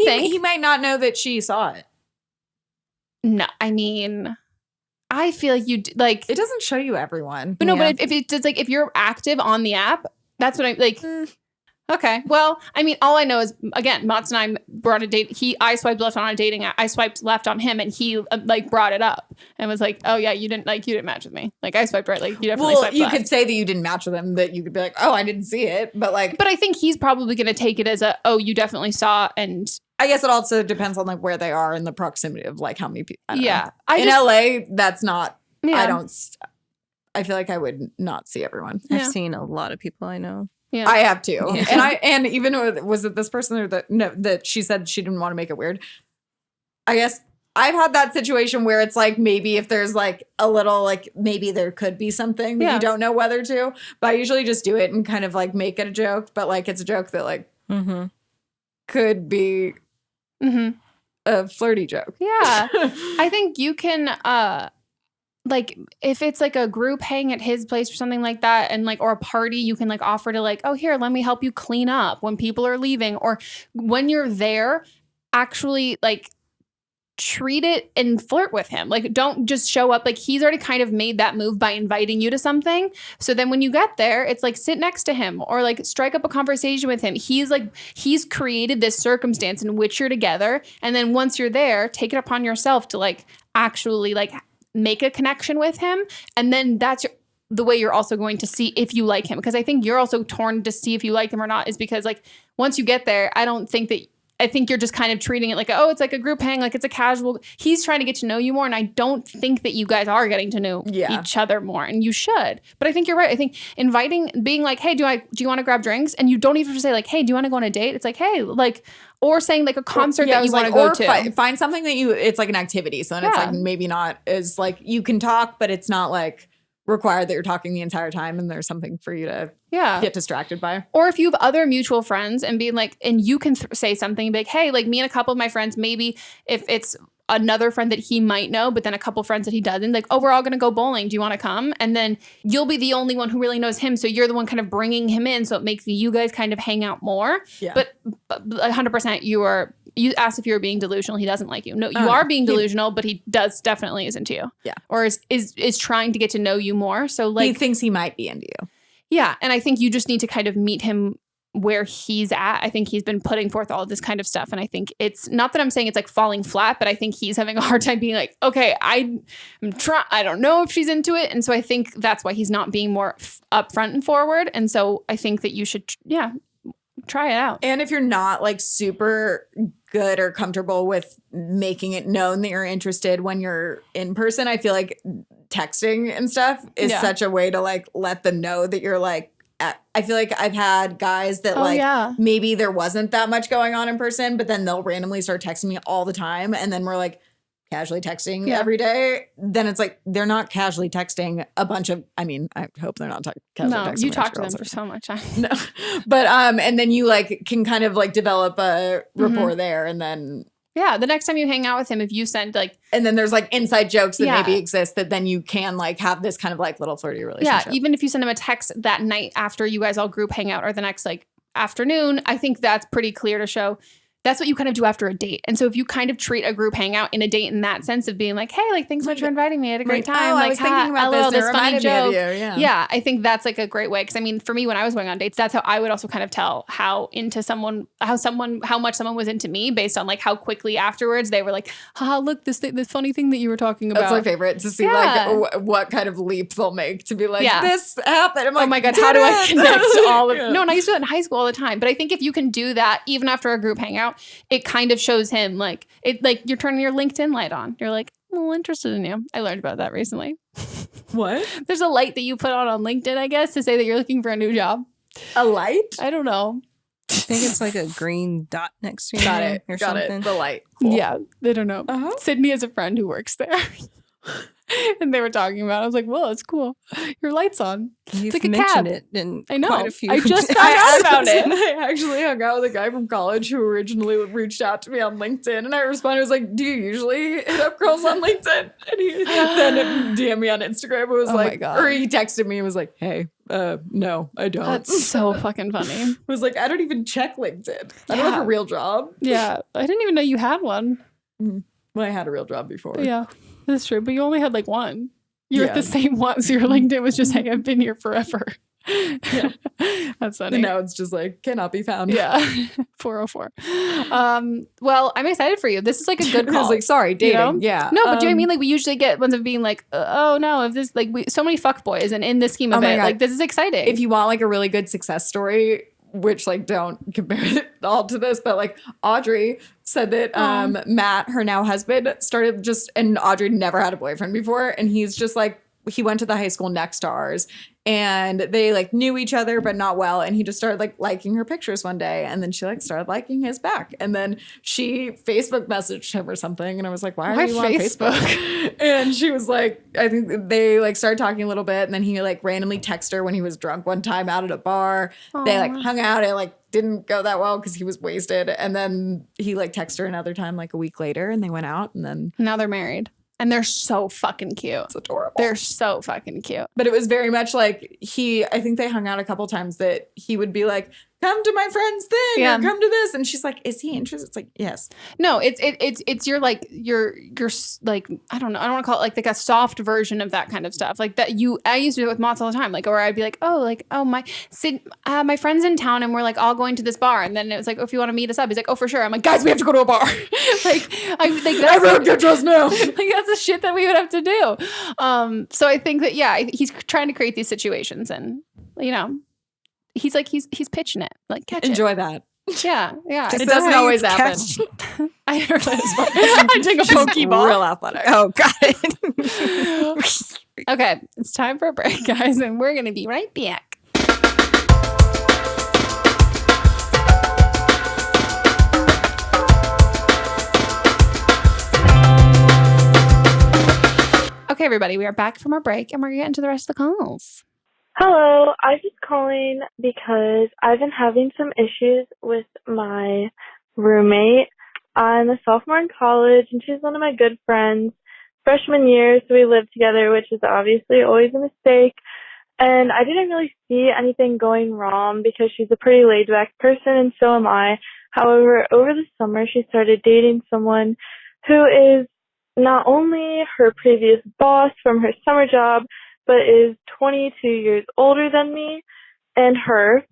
[SPEAKER 1] think
[SPEAKER 2] he might not know that she saw it.
[SPEAKER 1] No, I mean, I feel like you like
[SPEAKER 2] It doesn't show you everyone.
[SPEAKER 1] But no, but if it's like if you're active on the app, that's what I like. Okay. Well, I mean, all I know is again, Marston and I brought a date. I swiped left on a dating app. I swiped left on him, and he like brought it up and was like, "Oh yeah, you didn't match with me. Like I swiped right. Like you definitely swiped left."
[SPEAKER 2] Could say that you didn't match with him. That you could be like, "Oh, I didn't see it," but I
[SPEAKER 1] think he's probably going to take it as "Oh, you definitely saw." And
[SPEAKER 2] I guess it also depends on like where they are and the proximity of like how many people.
[SPEAKER 1] Yeah,
[SPEAKER 2] in LA, that's not.
[SPEAKER 1] Yeah.
[SPEAKER 2] I feel like I would not see everyone.
[SPEAKER 3] I've seen a lot of people I know.
[SPEAKER 1] Yeah.
[SPEAKER 2] I have too. Yeah. And even was it this person or that she said she didn't want to make it weird. I guess I've had that situation where it's like maybe if there's like a little like maybe there could be something that you don't know whether to, but I usually just do it and kind of like make it a joke, but like it's a joke that like could be a flirty joke.
[SPEAKER 1] Yeah. I think you can like if it's like a group hang at his place or something like that and like or a party, you can like offer to like, oh here, let me help you clean up when people are leaving, or when you're there, actually like treat it and flirt with him. Like don't just show up. Like he's already kind of made that move by inviting you to something. So then when you get there, it's like sit next to him or like strike up a conversation with him. He's created this circumstance in which you're together. And then once you're there, take it upon yourself to like actually like make a connection with him. And then that's the way you're also going to see if you like him. Because I think you're also torn to see if you like him or not, is because like once you get there, I think you're just kind of treating it like, oh, it's like a group hang, like it's a casual. He's trying to get to know you more. And I don't think that you guys are getting to know each other more. And you should. But I think you're right. I think being like, hey, do you want to grab drinks? And you don't even have to say like, hey, do you want to go on a date? It's like, hey, like, or saying like a concert that you want to go to.
[SPEAKER 2] Find something that it's like an activity. So then it's like maybe not as like you can talk, but it's not like required that you're talking the entire time and there's something for you to get distracted by.
[SPEAKER 1] Or if you have other mutual friends and being like, and you can say something like, hey, like me and a couple of my friends, maybe if it's another friend that he might know, but then a couple friends that he doesn't, like, oh, we're all going to go bowling. Do you want to come? And then you'll be the only one who really knows him. So you're the one kind of bringing him in. So it makes you guys kind of hang out more. Yeah. But 100% you asked if you were being delusional. He doesn't like you. No, you are being delusional, but he definitely is into you. Yeah. Or is trying to get to know you more. So like.
[SPEAKER 2] He thinks he might be into you.
[SPEAKER 1] Yeah. And I think you just need to kind of meet him where he's at. I think he's been putting forth all of this kind of stuff. And I think it's not that I'm saying it's like falling flat, but I think he's having a hard time being like, okay, I don't know if she's into it. And so I think that's why he's not being more upfront and forward. And so I think that you should, try it out.
[SPEAKER 2] And if you're not like super good or comfortable with making it known that you're interested when you're in person, I feel like texting and stuff is such a way to like let them know that you're like, I feel like I've had guys that maybe there wasn't that much going on in person, but then they'll randomly start texting me all the time. And then we're like casually texting every day. Then it's like, they're not casually texting a bunch of, I mean, I hope they're not casually texting.
[SPEAKER 1] You talk to them for so much time.
[SPEAKER 2] No, but, and then you like can kind of like develop a rapport there. And then
[SPEAKER 1] the next time you hang out with him, if you send like...
[SPEAKER 2] And then there's like inside jokes that maybe exist that then you can like have this kind of like little flirty relationship.
[SPEAKER 1] Yeah, even if you send him a text that night after you guys all group hang out or the next like afternoon, I think that's pretty clear to show... That's what you kind of do after a date. And so if you kind of treat a group hangout in a date in that sense of being like, hey, like thanks so much for inviting me. I had a great time.
[SPEAKER 2] Oh,
[SPEAKER 1] like,
[SPEAKER 2] I was thinking about this funny joke.
[SPEAKER 1] Yeah, I think that's like a great way. Because I mean, for me, when I was going on dates, that's how I would also kind of tell how much someone was into me based on like how quickly afterwards they were like, haha, look, this funny thing that you were talking about.
[SPEAKER 2] That's my favorite, to see like what kind of leap they'll make to be like, this happened. I'm like,
[SPEAKER 1] oh my God, how do I connect all of No, and I used to do that in high school all the time. But I think if you can do that, even after a group hangout, it kind of shows him like you're turning your LinkedIn light on. You're like, I'm a little interested in you. I learned about that recently.
[SPEAKER 2] What?
[SPEAKER 1] There's a light that you put on LinkedIn, I guess, to say that you're looking for a new job.
[SPEAKER 2] A light?
[SPEAKER 1] I don't know.
[SPEAKER 3] I think it's like a green dot next to you.
[SPEAKER 2] Got it. The light. Cool.
[SPEAKER 1] Yeah, they don't know. Sydney has a friend who works there. And they were talking about it. I was like, well, it's cool. Your light's on.
[SPEAKER 3] You've
[SPEAKER 1] it's like a
[SPEAKER 3] mentioned
[SPEAKER 1] cab.
[SPEAKER 3] It in
[SPEAKER 1] I know.
[SPEAKER 3] Quite a few
[SPEAKER 1] I just found out about it.
[SPEAKER 2] I actually hung out with a guy from college who originally reached out to me on LinkedIn, and I responded, I was like, do you usually hit up girls on LinkedIn? And he then DM'd me on Instagram. It was like, or he texted me and was like, hey, no, I don't.
[SPEAKER 1] That's so fucking funny.
[SPEAKER 2] I was like, I don't even check LinkedIn. I don't have a real job.
[SPEAKER 1] Yeah. I didn't even know you had one.
[SPEAKER 2] Mm-hmm. Well, I had a real job before.
[SPEAKER 1] Yeah, that's true. But you only had like one. You're at the same one. So your LinkedIn was just, hey, I've been here forever. Yeah. That's funny.
[SPEAKER 2] And now it's just like, cannot be found.
[SPEAKER 1] Yeah. 404. Well, I'm excited for you. This is like a good call.
[SPEAKER 2] I was like, sorry, dating. You know? Yeah.
[SPEAKER 1] No, but do you know what I mean? Like we usually get ones of being like, oh no, if this like so many fuckboys, and in the scheme of it, like this is exciting.
[SPEAKER 2] If you want like a really good success story, which like don't compare it all to this, but like Audrey said that Matt, her now husband, started just, and Audrey never had a boyfriend before, and he's just like, he went to the high school next to ours, and they like knew each other but not well, and he just started like liking her pictures one day, and then she like started liking his back, and then she Facebook messaged him or something, and I was like, why are you on Facebook? And she was like, I think they like started talking a little bit, and then he like randomly texted her when he was drunk one time out at a bar. Aww. They like hung out. It like didn't go that well because he was wasted, and then he like texted her another time like a week later, and they went out, and then
[SPEAKER 1] now they're married. And they're so fucking cute.
[SPEAKER 2] It's adorable.
[SPEAKER 1] They're so fucking cute.
[SPEAKER 2] But it was very much like I think they hung out a couple times that he would be like, come to my friend's thing or come to this. And she's like, is he interested? It's like, yes.
[SPEAKER 1] No, it's your like, your like, I don't know. I don't want to call it like a soft version of that kind of stuff. Like that I used to do it with Mott's all the time. Like, or I'd be like, my friend's in town and we're like all going to this bar. And then it was like, oh, if you want to meet us up, he's like, oh, for sure. I'm like, guys, we have to go to a bar.
[SPEAKER 2] Everyone get dressed now.
[SPEAKER 1] Like that's the shit that we would have to do. So I think that, he's trying to create these situations, and, you know, he's pitching it. Like, catch
[SPEAKER 2] Enjoy
[SPEAKER 1] it.
[SPEAKER 2] that.
[SPEAKER 1] Yeah.
[SPEAKER 2] It doesn't always happen.
[SPEAKER 1] I heard that. I take a pokeball.
[SPEAKER 2] Real athletic.
[SPEAKER 3] Oh, got it.
[SPEAKER 1] Okay, it's time for a break, guys, and we're going to be right back. Okay, everybody, we are back from our break, and we're going to get into the rest of the calls.
[SPEAKER 5] Hello, I was just calling because I've been having some issues with my roommate. I'm a sophomore in college, and she's one of my good friends. Freshman year, so we lived together, which is obviously always a mistake. And I didn't really see anything going wrong because she's a pretty laid-back person, and so am I. However, over the summer, she started dating someone who is not only her previous boss from her summer job, but is 22 years older than me and her.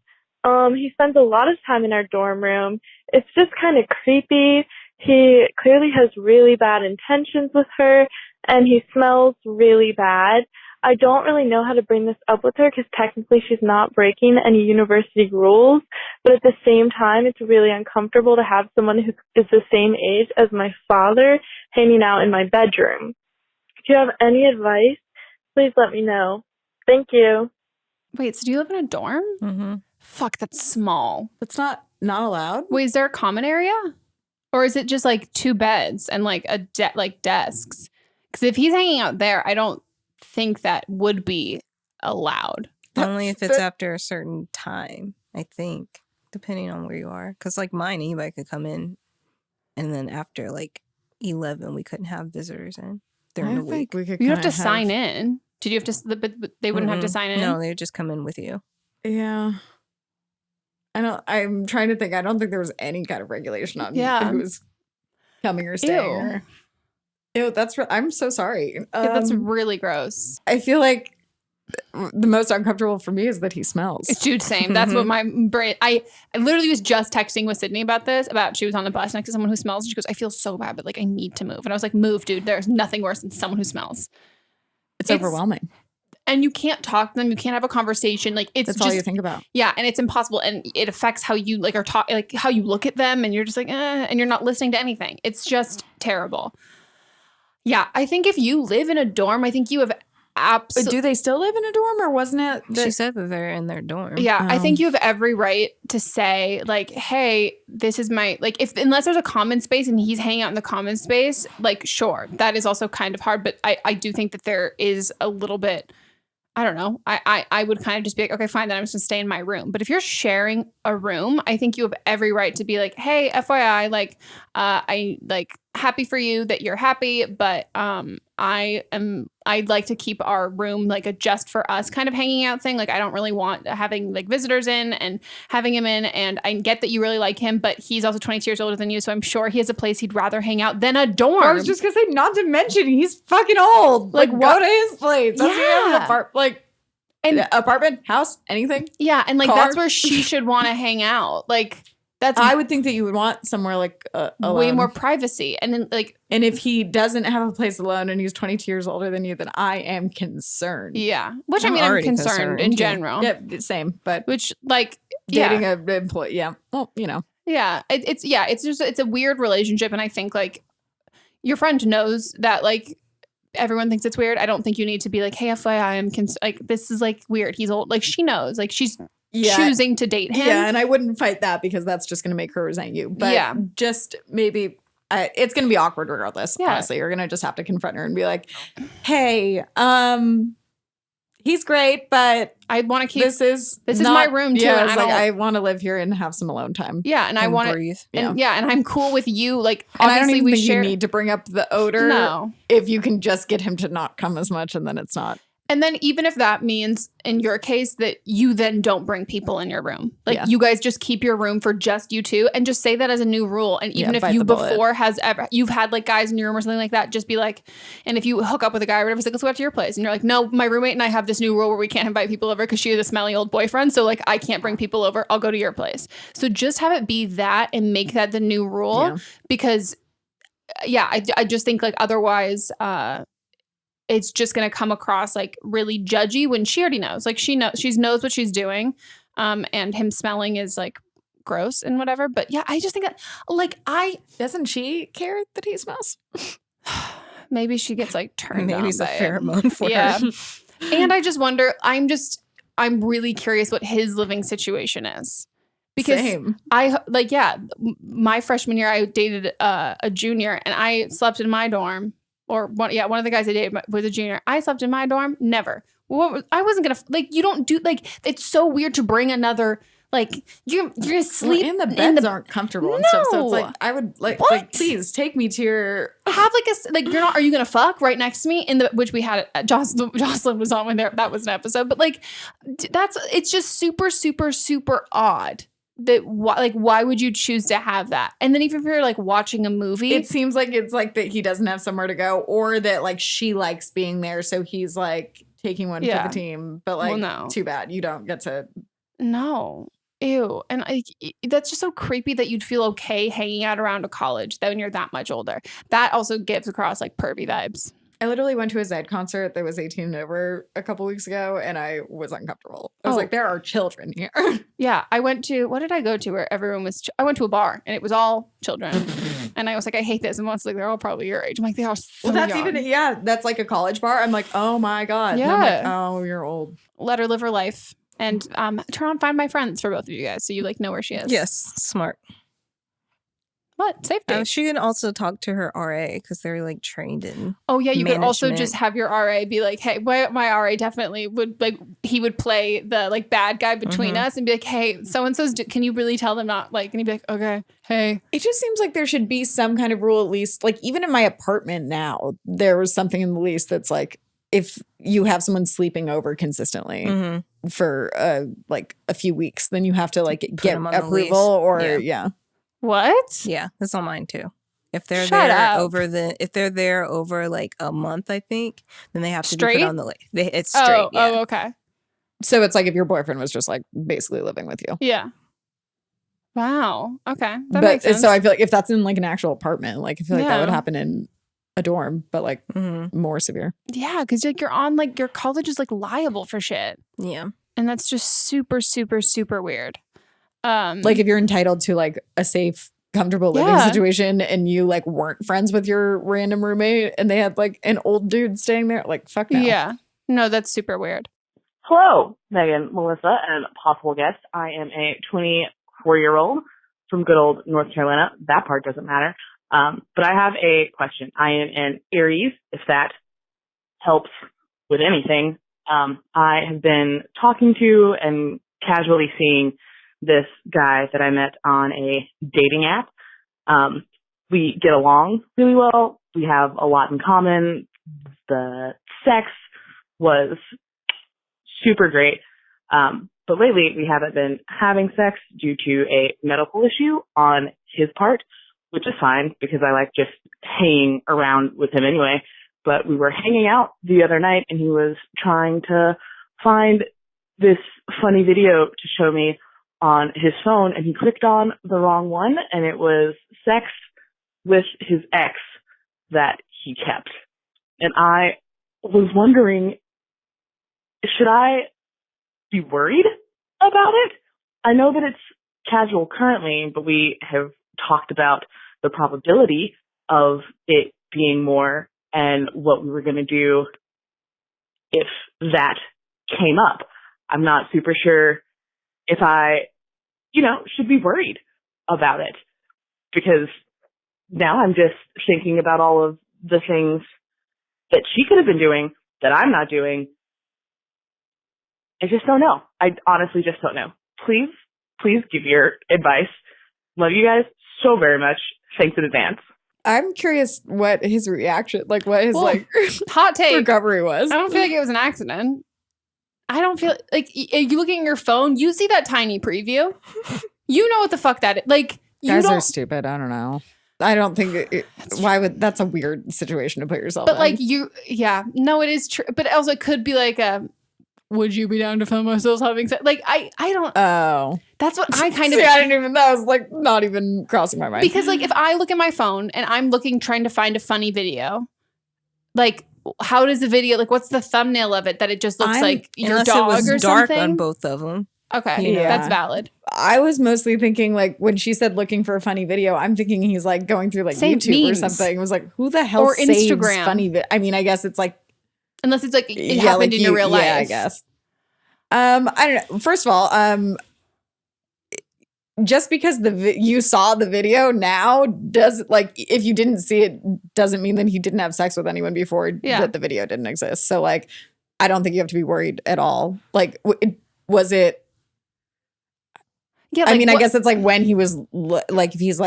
[SPEAKER 5] He spends a lot of time in our dorm room. It's just kind of creepy. He clearly has really bad intentions with her, and he smells really bad. I don't really know how to bring this up with her because technically she's not breaking any university rules, but at the same time, it's really uncomfortable to have someone who is the same age as my father hanging out in my bedroom. If you have any advice, please let me know. Thank you.
[SPEAKER 1] Wait, so do you live in a dorm?
[SPEAKER 3] Mm-hmm.
[SPEAKER 1] Fuck, that's small.
[SPEAKER 2] That's not allowed?
[SPEAKER 1] Wait, is there a common area? Or is it just like 2 beds and like like desks? Because if he's hanging out there, I don't think that would be allowed.
[SPEAKER 3] Only if it's after a certain time, I think, depending on where you are. Because like mine, anybody could come in, and then after like 11, we couldn't have visitors in during the week.
[SPEAKER 1] You have to sign in. Did you have to? But they wouldn't have to sign in.
[SPEAKER 3] No, they would just come in with you.
[SPEAKER 2] Yeah. I'm trying to think. I don't think there was any kind of regulation on who was coming or staying. Ew, I'm so sorry.
[SPEAKER 1] That's really gross.
[SPEAKER 2] I feel like the most uncomfortable for me is that he smells.
[SPEAKER 1] Dude, same. That's what my brain. I literally was just texting with Sydney about this. She was on the bus next to someone who smells. And she goes, I feel so bad, but like I need to move. And I was like, move, dude. There's nothing worse than someone who smells.
[SPEAKER 2] It's overwhelming.
[SPEAKER 1] And you can't talk to them. You can't have a conversation. Like it's
[SPEAKER 2] that's
[SPEAKER 1] just,
[SPEAKER 2] all you think about.
[SPEAKER 1] Yeah, and it's impossible. And it affects how you like are talk, like how you look at them, and you're just like, and you're not listening to anything. It's just terrible. Yeah, I think if you live in a dorm, I think you have
[SPEAKER 2] do they still live in a dorm, or wasn't it?
[SPEAKER 3] She said that they're in their dorm.
[SPEAKER 1] Yeah, I think you have every right to say like, hey, this is my like unless there's a common space and he's hanging out in the common space, like sure, that is also kind of hard. But I do think that there is a little bbit. I don't know. I would kind of just be like, okay, fine, then I'm just gonna stay in my room. But if you're sharing a room, I think you have every right to be like, hey, FYI, like, I like happy for you that you're happy, but I'd like to keep our room like a just for us kind of hanging out thing. Like I don't really want having like visitors in and having him in, and I get that you really like him, but he's also 22 years older than you, so I'm sure he has a place he'd rather hang out than a dorm.
[SPEAKER 2] I was just gonna say, not to mention he's fucking old. Like go to his place. Doesn't he have an apartment, house, anything?
[SPEAKER 1] Yeah, and like
[SPEAKER 2] car?
[SPEAKER 1] that's where she should want to hang out. Like that's
[SPEAKER 2] I would think that you would want somewhere like
[SPEAKER 1] way more privacy. And then like,
[SPEAKER 2] and if he doesn't have a place alone and he's 22 years older than you, then I am concerned.
[SPEAKER 1] Yeah, which I'm concerned in general.
[SPEAKER 2] Yeah, same. But
[SPEAKER 1] which like
[SPEAKER 2] dating an employee, yeah. Well, you know,
[SPEAKER 1] yeah, it's a weird relationship, and I think like your friend knows that like everyone thinks it's weird. I don't think you need to be like, hey, FYI, I'm like this is like weird. He's old. Like she knows. Like she's choosing to date him.
[SPEAKER 2] Yeah, and I wouldn't fight that because that's just going to make her resent you. But just maybe it's going to be awkward regardless. Yeah. Honestly, you're going to just have to confront her and be like, hey, he's great, but
[SPEAKER 1] I want to keep
[SPEAKER 2] this is
[SPEAKER 1] my room too.
[SPEAKER 2] Yeah,
[SPEAKER 1] and
[SPEAKER 2] I want to live here and have some alone time.
[SPEAKER 1] Yeah, and I want to breathe. And and I'm cool with you. Like
[SPEAKER 2] and
[SPEAKER 1] obviously
[SPEAKER 2] I don't even
[SPEAKER 1] we
[SPEAKER 2] think
[SPEAKER 1] share.
[SPEAKER 2] You need to bring up the odor.
[SPEAKER 1] No,
[SPEAKER 2] if you can just get him to not come as much, and then it's not.
[SPEAKER 1] And then even if that means in your case that you then don't bring people in your room, like you guys just keep your room for just you two, and just say that as a new rule. And even if you before you've had like guys in your room or something like that, just be like, and if you hook up with a guy or whatever, it's like, let's go out to your place. And you're like, no, my roommate and I have this new rule where we can't invite people over because she has a smelly old boyfriend. So like I can't bring people over. I'll go to your place. So just have it be that and make that the new rule because I just think like otherwise, it's just going to come across like really judgy when she already knows. Like she knows what she's doing. And him smelling is like gross and whatever. But yeah, I just think that like
[SPEAKER 2] doesn't she care that he smells?
[SPEAKER 1] Maybe she gets like turned on.
[SPEAKER 3] Maybe it's a pheromone for her.
[SPEAKER 1] And I just wonder, I'm really curious what his living situation is. Because my freshman year, I dated a junior and I slept in my dorm. Or one of the guys I dated was a junior. I slept in my dorm. Never. I wasn't gonna like. You don't do like. It's so weird to bring another. Like you're gonna sleep
[SPEAKER 2] and the beds aren't comfortable and stuff. So it's like I would like please take me to your
[SPEAKER 1] have like you're not. Are you gonna fuck right next to me in the which we had Jocelyn was on when that was an episode. But like it's just super super super odd. That why would you choose to have that? And then even if you're like watching a movie,
[SPEAKER 2] it seems like it's like that he doesn't have somewhere to go, or that like she likes being there, so he's like taking one for the team. But like, too bad you don't get to.
[SPEAKER 1] No, ew, and like that's just so creepy that you'd feel okay hanging out around a college when you're that much older. That also gives across like pervy vibes.
[SPEAKER 2] I literally went to a Zed concert that was 18 and over a couple weeks ago, and I was uncomfortable. I was like, there are children here.
[SPEAKER 1] Yeah, I went to, what did I go to where everyone was, I went to a bar, and it was all children. And I was like, I hate this. And once like, they're all probably your age. I'm like, they are so
[SPEAKER 2] that's
[SPEAKER 1] young.
[SPEAKER 2] That's like a college bar. I'm like, oh my God.
[SPEAKER 1] Yeah.
[SPEAKER 2] And I'm like, oh, you're old.
[SPEAKER 1] Let her live her life. And turn on Find My Friends for both of you guys, so you like know where she is.
[SPEAKER 3] Yes, smart.
[SPEAKER 1] What? Safety.
[SPEAKER 3] She can also talk to her RA because they're like trained in.
[SPEAKER 1] Oh yeah, you could also just have your RA be like, hey, my RA definitely would like he would play the like bad guy between us and be like, hey, so and so's. Can you really tell them not like? And he'd be like, okay, hey.
[SPEAKER 2] It just seems like there should be some kind of rule at least. Like even in my apartment now, there was something in the lease that's like if you have someone sleeping over consistently for like a few weeks, then you have to like get approval or
[SPEAKER 1] What?
[SPEAKER 3] Yeah, that's on mine too. If they're there over like a month, I think, then they have to be put on the list. It's straight.
[SPEAKER 1] Oh, okay.
[SPEAKER 2] So it's like if your boyfriend was just like basically living with you.
[SPEAKER 1] Yeah. Wow. Okay. That makes sense.
[SPEAKER 2] So I feel like if that's in like an actual apartment, like I feel like that would happen in a dorm, but like more severe.
[SPEAKER 1] Yeah, because like you're on like your college is like liable for shit.
[SPEAKER 3] Yeah.
[SPEAKER 1] And that's just super, super, super weird.
[SPEAKER 2] Like if you're entitled to like a safe, comfortable living situation and you like weren't friends with your random roommate and they had like an old dude staying there, like fuck no.
[SPEAKER 1] Yeah. No, that's super weird.
[SPEAKER 7] Hello, Meghan, Melissa, and possible guest. I am a 24-year-old from good old North Carolina. That part doesn't matter. But I have a question. I am an Aries, if that helps with anything. I have been talking to and casually seeing this guy that I met on a dating app. we get along really well. We have a lot in common. The sex was super great. But lately we haven't been having sex due to a medical issue on his part, which is fine because I like just hanging around with him anyway. But we were hanging out the other night and he was trying to find this funny video to show me on his phone, and he clicked on the wrong one, and it was sex with his ex that he kept. And I was wondering, should I be worried about it? I know that it's casual currently, but we have talked about the probability of it being more and what we were going to do if that came up. I'm not super sure if I, should be worried about it, because now I'm just thinking about all of the things that she could have been doing that I'm not doing. I just don't know. I honestly just don't know. Please give your advice. Love you guys so very much. Thanks in advance.
[SPEAKER 2] I'm curious what his reaction, what his
[SPEAKER 1] hot take
[SPEAKER 2] recovery was.
[SPEAKER 1] I don't feel like it was an accident. I don't feel like you looking at your phone, you see that tiny preview. You know what the fuck that is.
[SPEAKER 2] Guys are stupid. I don't know. I don't think that's a weird situation to put yourself in.
[SPEAKER 1] But no, it is true. But also it could be would you be down to film ourselves having sex? I don't.
[SPEAKER 2] Oh.
[SPEAKER 1] That's what I kind of.
[SPEAKER 2] See, I didn't even, that was not even crossing my mind.
[SPEAKER 1] Because if I look at my phone and I'm trying to find a funny video, how does the video, what's the thumbnail of it that it just looks like your dog
[SPEAKER 3] it was
[SPEAKER 1] or
[SPEAKER 3] dark
[SPEAKER 1] something?
[SPEAKER 3] on both of them.
[SPEAKER 1] Okay,
[SPEAKER 2] Yeah.
[SPEAKER 1] that's valid.
[SPEAKER 2] I was mostly thinking when she said looking for a funny video, I'm thinking he's going through
[SPEAKER 1] Save
[SPEAKER 2] YouTube
[SPEAKER 1] memes.
[SPEAKER 2] or something. It was who the hell
[SPEAKER 1] Or
[SPEAKER 2] saves
[SPEAKER 1] Instagram.
[SPEAKER 2] funny I mean, I guess it's
[SPEAKER 1] unless it's it happened in your real life.
[SPEAKER 2] Yeah, I guess. I don't know. First of all, just because you saw the video now does if you didn't see it doesn't mean that he didn't have sex with anyone before that the video didn't exist. So I don't think you have to be worried at all. Was it?
[SPEAKER 1] Yeah,
[SPEAKER 2] I mean, I guess it's when he was if he's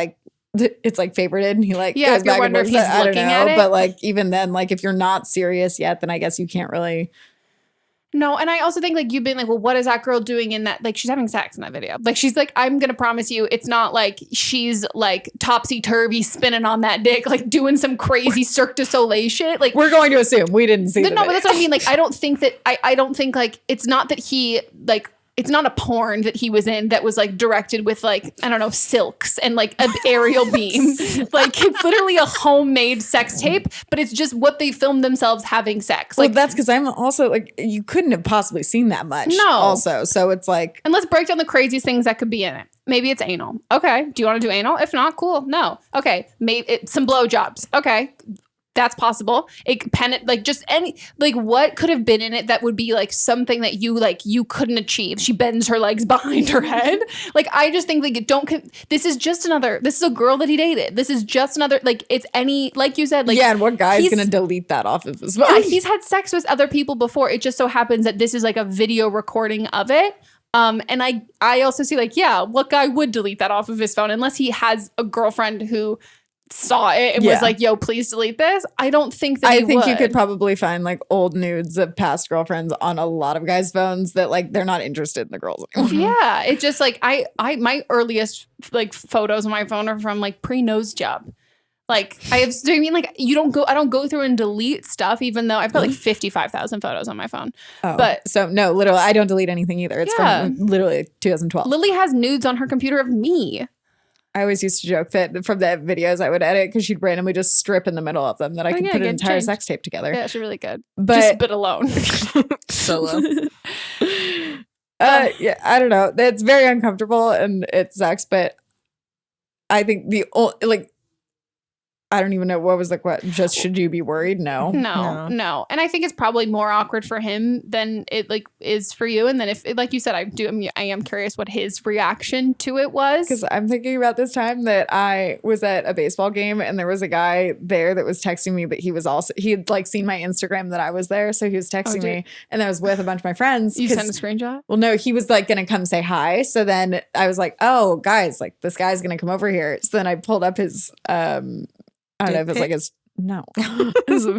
[SPEAKER 2] it's favorited and he goes
[SPEAKER 1] if
[SPEAKER 2] back
[SPEAKER 1] you
[SPEAKER 2] and
[SPEAKER 1] wonder
[SPEAKER 2] forth.
[SPEAKER 1] if he's
[SPEAKER 2] I don't
[SPEAKER 1] looking
[SPEAKER 2] know,
[SPEAKER 1] at it.
[SPEAKER 2] but even then, if you're not serious yet, then I guess you can't really.
[SPEAKER 1] No, and I also think you've been well, what is that girl doing in that? She's having sex in that video. She's I'm gonna promise you, it's not she's topsy turvy spinning on that dick, doing some crazy Cirque du Soleil shit.
[SPEAKER 2] We're going to assume we didn't see.
[SPEAKER 1] No, but that's what I mean. I don't think that I don't think it's not that he it's not a porn that he was in that was directed with I don't know, silks and an aerial beam. It's literally a homemade sex tape, but it's just what they filmed themselves having sex.
[SPEAKER 2] Well, that's because I'm also you couldn't have possibly seen that much.
[SPEAKER 1] No.
[SPEAKER 2] Also, so it's
[SPEAKER 1] and let's break down the craziest things that could be in it. Maybe it's anal. Okay. Do you want to do anal? If not, cool. No. Okay. Maybe some blowjobs. Okay. That's possible. It just any what could have been in it that would be something that you couldn't achieve. She bends her legs behind her head. I just think this is just another. This is a girl that he dated. This is just another it's any you said
[SPEAKER 2] and what guy's gonna delete that off of his phone?
[SPEAKER 1] Yeah, he's had sex with other people before. It just so happens that this is a video recording of it. And I also see what guy would delete that off of his phone unless he has a girlfriend who saw it and was yo, please delete this. I don't think that
[SPEAKER 2] I think
[SPEAKER 1] would.
[SPEAKER 2] You could probably find old nudes of past girlfriends on a lot of guys' phones that they're not interested in the girls anymore.
[SPEAKER 1] Yeah, it's just I my earliest photos on my phone are from pre-nose job. I have. Do you mean I don't go through and delete stuff, even though I've got 55,000 photos on my phone.
[SPEAKER 2] Oh,
[SPEAKER 1] but
[SPEAKER 2] so no, literally, I don't delete anything either. It's from literally 2012.
[SPEAKER 1] Lily has nudes on her computer of me.
[SPEAKER 2] I always used to joke that from the videos I would edit because she'd randomly just strip in the middle of them that I could put an entire sex tape together.
[SPEAKER 1] Yeah, she's really good.
[SPEAKER 2] But
[SPEAKER 1] just bit alone.
[SPEAKER 3] Solo.
[SPEAKER 2] Yeah, I don't know. It's very uncomfortable and it sucks, but I think I don't even know what was the question. Just should you be worried? No.
[SPEAKER 1] No. And I think it's probably more awkward for him than it like is for you. And then if, like you said, I am curious what his reaction to it was.
[SPEAKER 2] Because I'm thinking about this time that I was at a baseball game and there was a guy there that was texting me that he had like seen my Instagram that I was there. So he was texting me and I was with a bunch of my friends.
[SPEAKER 1] You sent a screenshot?
[SPEAKER 2] Well, no, he was like going to come say hi. So then I was like, oh, guys, like this guy's going to come over here. So then I pulled up his, I don't know if it's like his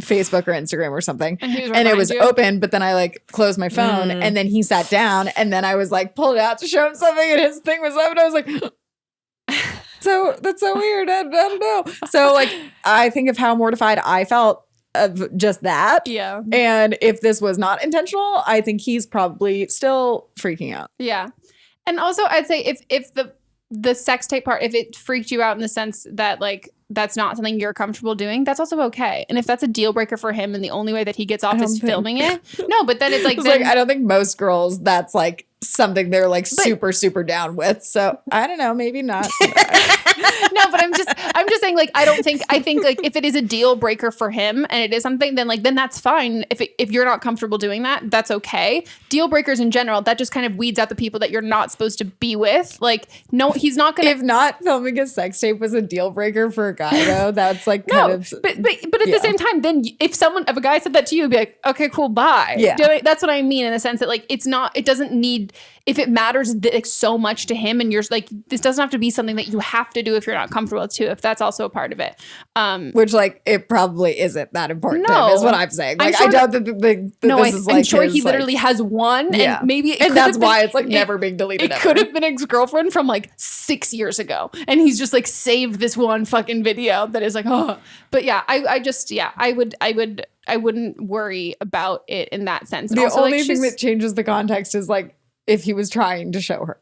[SPEAKER 2] Facebook or Instagram or something. And it was open, but then I like closed my phone and then he sat down and then I was like pulled it out to show him something and his thing was up and I was like, so that's so weird. I don't know. So like, I think of how mortified I felt of just that.
[SPEAKER 1] Yeah.
[SPEAKER 2] And if this was not intentional, I think he's probably still freaking out.
[SPEAKER 1] Yeah. And also I'd say if the sex tape part, if it freaked you out in the sense that like, that's not something you're comfortable doing, that's also okay. And if that's a deal breaker for him and the only way that he gets off is filming it, no, but then it's like,
[SPEAKER 2] I don't think most girls, that's like something they're like super, super down with. So I don't know, maybe not.
[SPEAKER 1] No, but I'm just saying like, I think like if it is a deal breaker for him and it is something, then that's fine. If you're not comfortable doing that, that's okay. Deal breakers in general, that just kind of weeds out the people that you're not supposed to be with. Like, no, he's not going to.
[SPEAKER 2] If not filming a sex tape was a deal breaker for a guy though, that's like kind of.
[SPEAKER 1] But at the same time, then if a guy said that to you, you'd be like, okay, cool, bye.
[SPEAKER 2] Yeah.
[SPEAKER 1] That's what I mean in the sense that like, it doesn't need, if it matters so much to him and you're like, this doesn't have to be something that you have to do if you're not comfortable with too, if that's also a part of it.
[SPEAKER 2] Which like, it probably isn't that important to him is what I'm saying. Like, I doubt that
[SPEAKER 1] I'm sure he literally has one and maybe
[SPEAKER 2] and that's why it's like never being deleted.
[SPEAKER 1] It could have been ex-girlfriend from like 6 years ago. And he's just like saved this one fucking video that is like, oh, but yeah, I wouldn't worry about it in that sense.
[SPEAKER 2] The only thing that changes the context is like if he was trying to show her.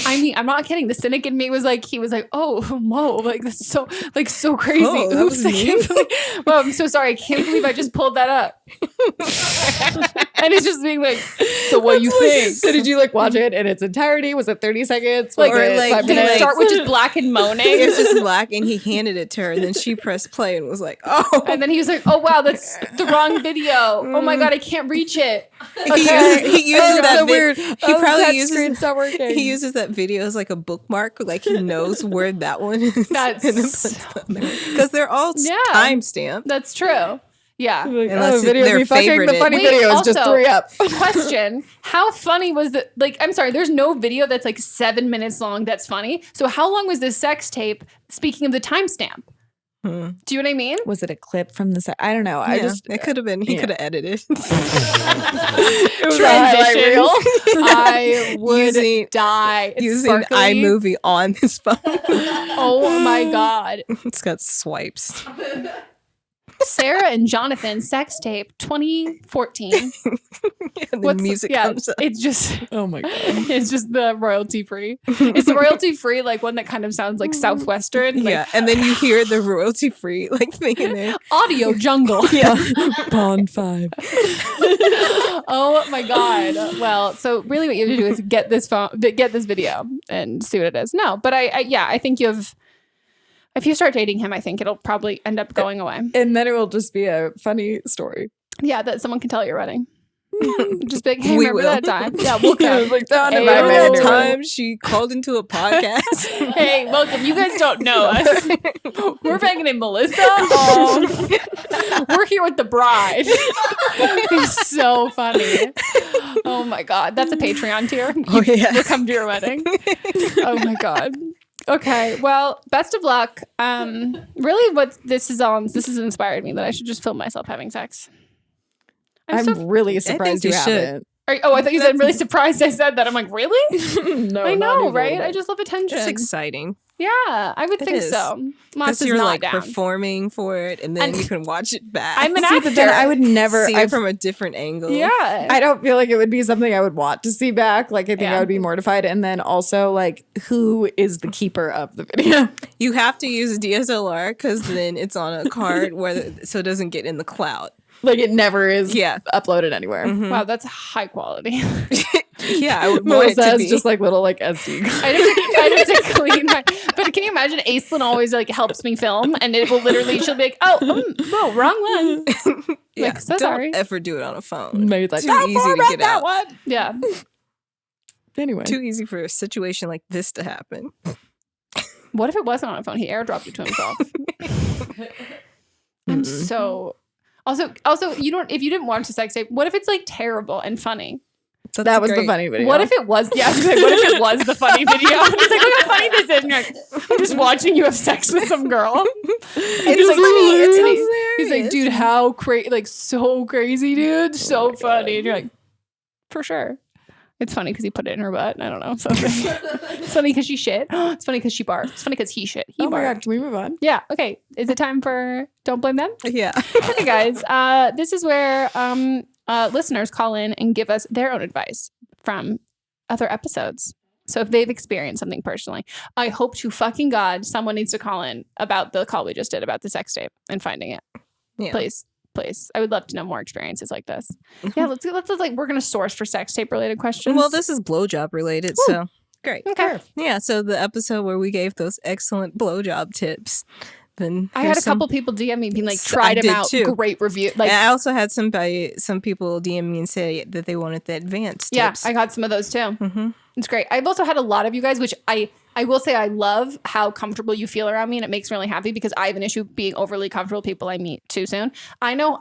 [SPEAKER 1] I mean, I'm not kidding. The cynic in me was like, oh, whoa, like that's so crazy.
[SPEAKER 3] Oh, oops,
[SPEAKER 1] well, I'm so sorry. I can't believe I just pulled that up. And it's just being like, so what you think?
[SPEAKER 2] So did you like watch it in its entirety? Was it 30 seconds?
[SPEAKER 1] Like,
[SPEAKER 2] or
[SPEAKER 1] like 5 minutes? Start with just black and moaning.
[SPEAKER 3] It's just black, and he handed it to her, and then she pressed play and was like, oh.
[SPEAKER 1] And then he was like, oh wow, that's the wrong video. Oh my god, I can't reach it.
[SPEAKER 3] Okay. He uses that
[SPEAKER 2] so weird.
[SPEAKER 3] He probably uses
[SPEAKER 2] not working.
[SPEAKER 3] He uses that video as like a bookmark, like he knows where that one is. Because they're all timestamped.
[SPEAKER 1] That's true. Yeah.
[SPEAKER 3] Unless
[SPEAKER 2] video
[SPEAKER 3] their
[SPEAKER 2] be fucking
[SPEAKER 3] favorite.
[SPEAKER 2] The funny video is just 3 up.
[SPEAKER 1] Question. How funny was the, like, I'm sorry, there's no video that's like 7 minutes long that's funny. So how long was this sex tape, speaking of the timestamp? Do you know what I mean?
[SPEAKER 2] Was it a clip from the I don't know.
[SPEAKER 3] It could have been. He could have edited.
[SPEAKER 1] Transition. I would die. It's
[SPEAKER 3] using
[SPEAKER 1] sparkly.
[SPEAKER 3] iMovie on his phone.
[SPEAKER 1] Oh my god.
[SPEAKER 3] It's got swipes.
[SPEAKER 1] Sarah and Jonathan sex tape 2014.
[SPEAKER 3] And the music comes up.
[SPEAKER 1] It's just
[SPEAKER 2] oh my god.
[SPEAKER 1] It's just the royalty free. It's the royalty free like one that kind of sounds like Southwestern. Like,
[SPEAKER 3] yeah, and then you hear the royalty free like thing in there.
[SPEAKER 1] Audio jungle.
[SPEAKER 3] Yeah.
[SPEAKER 2] Bond 5.
[SPEAKER 1] Oh my god. Well, so really what you have to do is get this video and see what it is. No, but I think you have. If you start dating him, I think it'll probably end up going away.
[SPEAKER 2] And then it will just be a funny story.
[SPEAKER 1] Yeah, that someone can tell at your wedding. Just be like, hey, remember that time? Yeah, we'll come.
[SPEAKER 2] Like,
[SPEAKER 3] remember that time she called into a podcast?
[SPEAKER 1] Hey, welcome. You guys don't know us. We're banging in Melissa. We're here with the bride. He's so funny. Oh my god. That's a Patreon tier.
[SPEAKER 3] Oh, yeah.
[SPEAKER 1] We'll come to your wedding. Oh my god. Okay, well, best of luck. Really, what this has inspired me that I should just film myself having sex.
[SPEAKER 2] I'm really surprised you haven't.
[SPEAKER 1] I thought you said I'm really surprised I said that. I'm like, really?
[SPEAKER 2] No,
[SPEAKER 1] I know, right? I just love attention.
[SPEAKER 3] It's exciting.
[SPEAKER 1] Yeah, I would think so.
[SPEAKER 3] Because you're like performing for it, and then you can watch it back.
[SPEAKER 1] I'm an actor.
[SPEAKER 2] But then I would never
[SPEAKER 3] see it from a different angle.
[SPEAKER 1] Yeah,
[SPEAKER 2] I don't feel like it would be something I would want to see back. Like I think I would be mortified. And then also like, who is the keeper of the video?
[SPEAKER 3] You have to use a DSLR because then it's on a card so it doesn't get in the cloud.
[SPEAKER 2] Like it never is uploaded anywhere.
[SPEAKER 1] Wow, that's high quality.
[SPEAKER 3] Yeah, I would want it
[SPEAKER 2] Melissa
[SPEAKER 3] to
[SPEAKER 2] has
[SPEAKER 3] be.
[SPEAKER 2] just like little like SD cards.
[SPEAKER 1] I'd have to clean my. But can you imagine? Aislinn always like helps me film, and it will literally. She'll be like, "Oh, wrong one."
[SPEAKER 3] Yeah,
[SPEAKER 1] Like, so
[SPEAKER 3] don't
[SPEAKER 1] sorry.
[SPEAKER 3] ever do it on a phone.
[SPEAKER 2] Maybe it's like,
[SPEAKER 3] Too
[SPEAKER 2] "Don't
[SPEAKER 3] easy to
[SPEAKER 2] format
[SPEAKER 3] get
[SPEAKER 2] that
[SPEAKER 3] out.
[SPEAKER 2] one."
[SPEAKER 1] Yeah.
[SPEAKER 2] Anyway,
[SPEAKER 3] Too easy for a situation like this to happen.
[SPEAKER 1] What if it wasn't on a phone? He airdropped it to himself. I'm so. Also, you don't. If you didn't watch the sex tape, what if it's like terrible and funny?
[SPEAKER 2] that was the funny video.
[SPEAKER 1] What if it was? Yeah, I was like, what if it was the funny video? He's like, look how funny this is. And you're like, I'm just watching you have sex with some girl.
[SPEAKER 3] It's
[SPEAKER 1] like,
[SPEAKER 3] funny. It's
[SPEAKER 1] he's
[SPEAKER 3] hilarious.
[SPEAKER 1] like, dude, how crazy, like so crazy, dude, so funny. And you're like, for sure. It's funny because he put it in her butt. I don't know. Something. It's funny because she shit. It's funny because she barfed. It's funny because he shit. He
[SPEAKER 2] Oh my
[SPEAKER 1] barfed.
[SPEAKER 2] god, can we move on?
[SPEAKER 1] Yeah. Okay. Is it time for Don't Blame Them?
[SPEAKER 3] Yeah.
[SPEAKER 1] Okay, guys. This is where listeners call in and give us their own advice from other episodes. So if they've experienced something personally, I hope to fucking God someone needs to call in about the call we just did about the sex tape and finding it.
[SPEAKER 3] Yeah.
[SPEAKER 1] Please. I would love to know more experiences like this. Yeah, let's like we're gonna source for sex tape related questions.
[SPEAKER 3] Well, this is blowjob related, so great.
[SPEAKER 1] Okay.
[SPEAKER 3] Yeah, so the episode where we gave those excellent blowjob tips. Then
[SPEAKER 1] I had a couple people DM me being like, tried them out,
[SPEAKER 3] too.
[SPEAKER 1] great review. Like,
[SPEAKER 3] and I also had some people DM me and say that they wanted the advanced
[SPEAKER 1] yeah,
[SPEAKER 3] tips.
[SPEAKER 1] I got some of those too.
[SPEAKER 3] Mm-hmm.
[SPEAKER 1] It's great. I've also had a lot of you guys, which I will say I love how comfortable you feel around me, and it makes me really happy because I have an issue being overly comfortable with people I meet too soon. I know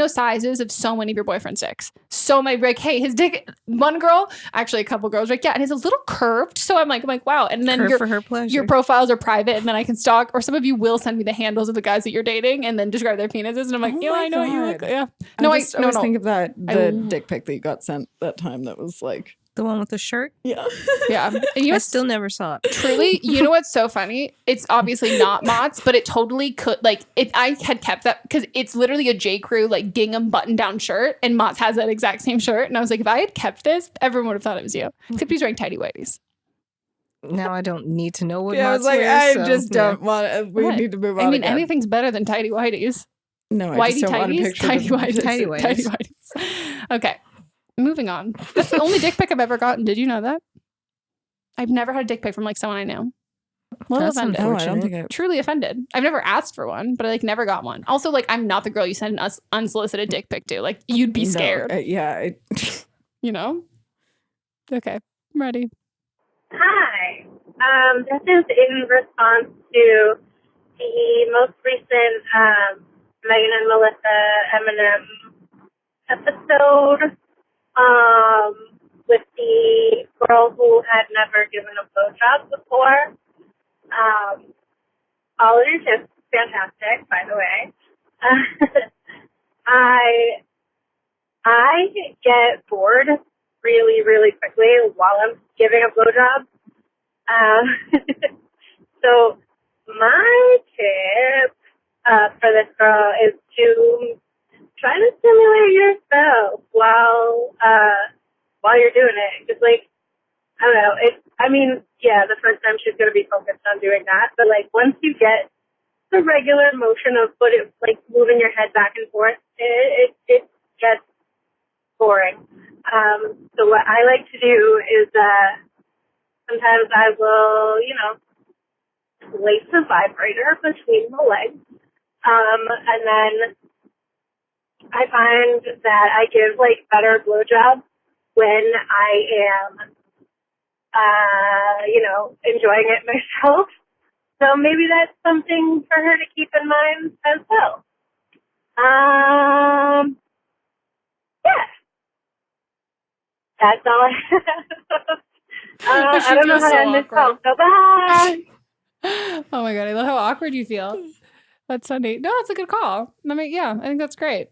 [SPEAKER 1] sizes of so many of your boyfriend's dicks. So my like, hey, his dick. One girl, actually a couple girls, like, yeah, and it's a little curved. So I'm like, wow. And then
[SPEAKER 3] Curved for her pleasure.
[SPEAKER 1] your profiles are private, and then I can stalk. Or some of you will send me the handles of the guys that you're dating, and then describe their penises, and I'm like,
[SPEAKER 2] Oh
[SPEAKER 1] yeah,
[SPEAKER 2] my
[SPEAKER 1] I know what you look.
[SPEAKER 2] God.
[SPEAKER 1] Yeah,
[SPEAKER 2] I always think of that
[SPEAKER 1] I-
[SPEAKER 2] the dick pic that you got sent that time. That was like,
[SPEAKER 3] The one with the shirt?
[SPEAKER 2] yeah.
[SPEAKER 1] yeah. And you
[SPEAKER 3] I
[SPEAKER 1] know,
[SPEAKER 3] still never saw it.
[SPEAKER 1] truly, you know what's so funny? It's obviously not Mott's, but it totally could. Like, if I had kept that, because it's literally a J. Crew like gingham button-down shirt, and Mott's has that exact same shirt. And I was like, if I had kept this, everyone would have thought it was you. Except he's wearing tighty whities.
[SPEAKER 3] Now I don't need to know what
[SPEAKER 2] Yeah, I was
[SPEAKER 3] Mott's
[SPEAKER 2] like,
[SPEAKER 3] wears,
[SPEAKER 2] I
[SPEAKER 3] so,
[SPEAKER 2] just
[SPEAKER 3] yeah.
[SPEAKER 2] don't want. We
[SPEAKER 1] What?
[SPEAKER 2] need to move on.
[SPEAKER 1] I mean,
[SPEAKER 2] again.
[SPEAKER 1] anything's better than tighty whities.
[SPEAKER 2] No, I
[SPEAKER 1] Whitey
[SPEAKER 2] just don't want a
[SPEAKER 1] tighties,
[SPEAKER 2] picture.
[SPEAKER 1] tighty
[SPEAKER 2] of
[SPEAKER 1] whities,
[SPEAKER 3] Tighty
[SPEAKER 1] tighty
[SPEAKER 3] whities.
[SPEAKER 1] whities. Okay, moving on. That's the only dick pic I've ever gotten. Did you know that? I've never had a dick pic from like someone I know. A little
[SPEAKER 3] That's
[SPEAKER 1] offended.
[SPEAKER 2] No, I don't think I.
[SPEAKER 1] Truly offended. I've never asked for one, but I like never got one. Also, like, I'm not the girl you send an unsolicited dick pic to. Like, you'd be scared,
[SPEAKER 2] Yeah.
[SPEAKER 1] you know? Okay, I'm ready.
[SPEAKER 5] Hi. This is in response to the most recent Meghan and Melissa Eminem episode with the girl who had never given a blowjob before. All of your tips, fantastic, by the way. I get bored really, really quickly while I'm giving a blowjob. So my tip for this girl is to try to stimulate yourself while you're doing it. Because, like, I don't know. The first time she's going to be focused on doing that. But, like, once you get the regular motion of moving your head back and forth, it gets boring. So what I like to do is sometimes I will, place a vibrator between the legs. And then I find that I give, better blowjobs when I am, enjoying it myself. So maybe that's something for her to keep in mind as well. Yeah. That's all I have. I don't know how to end this call, so bye.
[SPEAKER 1] Oh my God, I love how awkward you feel. That's funny. No, it's a good call. I mean, yeah, I think that's great.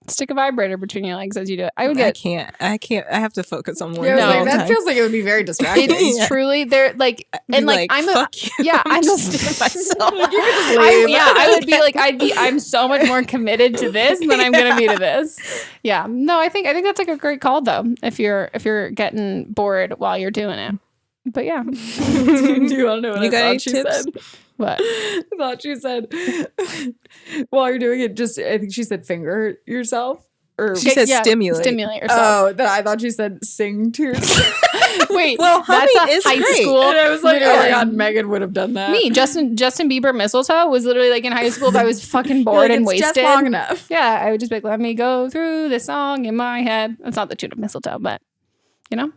[SPEAKER 1] Stick a vibrator between your legs as you do it. I
[SPEAKER 3] can't. I have to focus on one.
[SPEAKER 2] Yeah, I was
[SPEAKER 1] No.
[SPEAKER 2] like, that feels like it would be very distracting.
[SPEAKER 1] It's truly they're like, and like I'm
[SPEAKER 3] fuck you.
[SPEAKER 1] yeah, I'm
[SPEAKER 3] just myself.
[SPEAKER 1] I would be like, I'm so much more committed to this than I'm gonna be to this. Yeah. No, I think that's like a great call though, if you're getting bored while you're doing it. But yeah.
[SPEAKER 2] Do you want to know what
[SPEAKER 3] You
[SPEAKER 2] I
[SPEAKER 3] got any
[SPEAKER 2] thought she
[SPEAKER 3] tips?
[SPEAKER 2] said?
[SPEAKER 1] What?
[SPEAKER 2] I thought she said while you're doing it, I think she said finger yourself. Or
[SPEAKER 3] She said stimulate.
[SPEAKER 1] Stimulate yourself.
[SPEAKER 2] oh, that I thought you said sing to yourself.
[SPEAKER 1] Wait,
[SPEAKER 3] Well,
[SPEAKER 1] that's
[SPEAKER 3] humming
[SPEAKER 1] a
[SPEAKER 3] is
[SPEAKER 1] high
[SPEAKER 3] great.
[SPEAKER 1] school.
[SPEAKER 2] And I was like, oh my
[SPEAKER 1] literally.
[SPEAKER 2] god, Meghan would have done that.
[SPEAKER 1] Me, Justin Bieber mistletoe was literally like in high school if I was fucking bored and
[SPEAKER 2] it's
[SPEAKER 1] wasted.
[SPEAKER 2] just long enough.
[SPEAKER 1] Yeah, I would just be like, let me go through this song in my head. That's not the tune of mistletoe, but you know.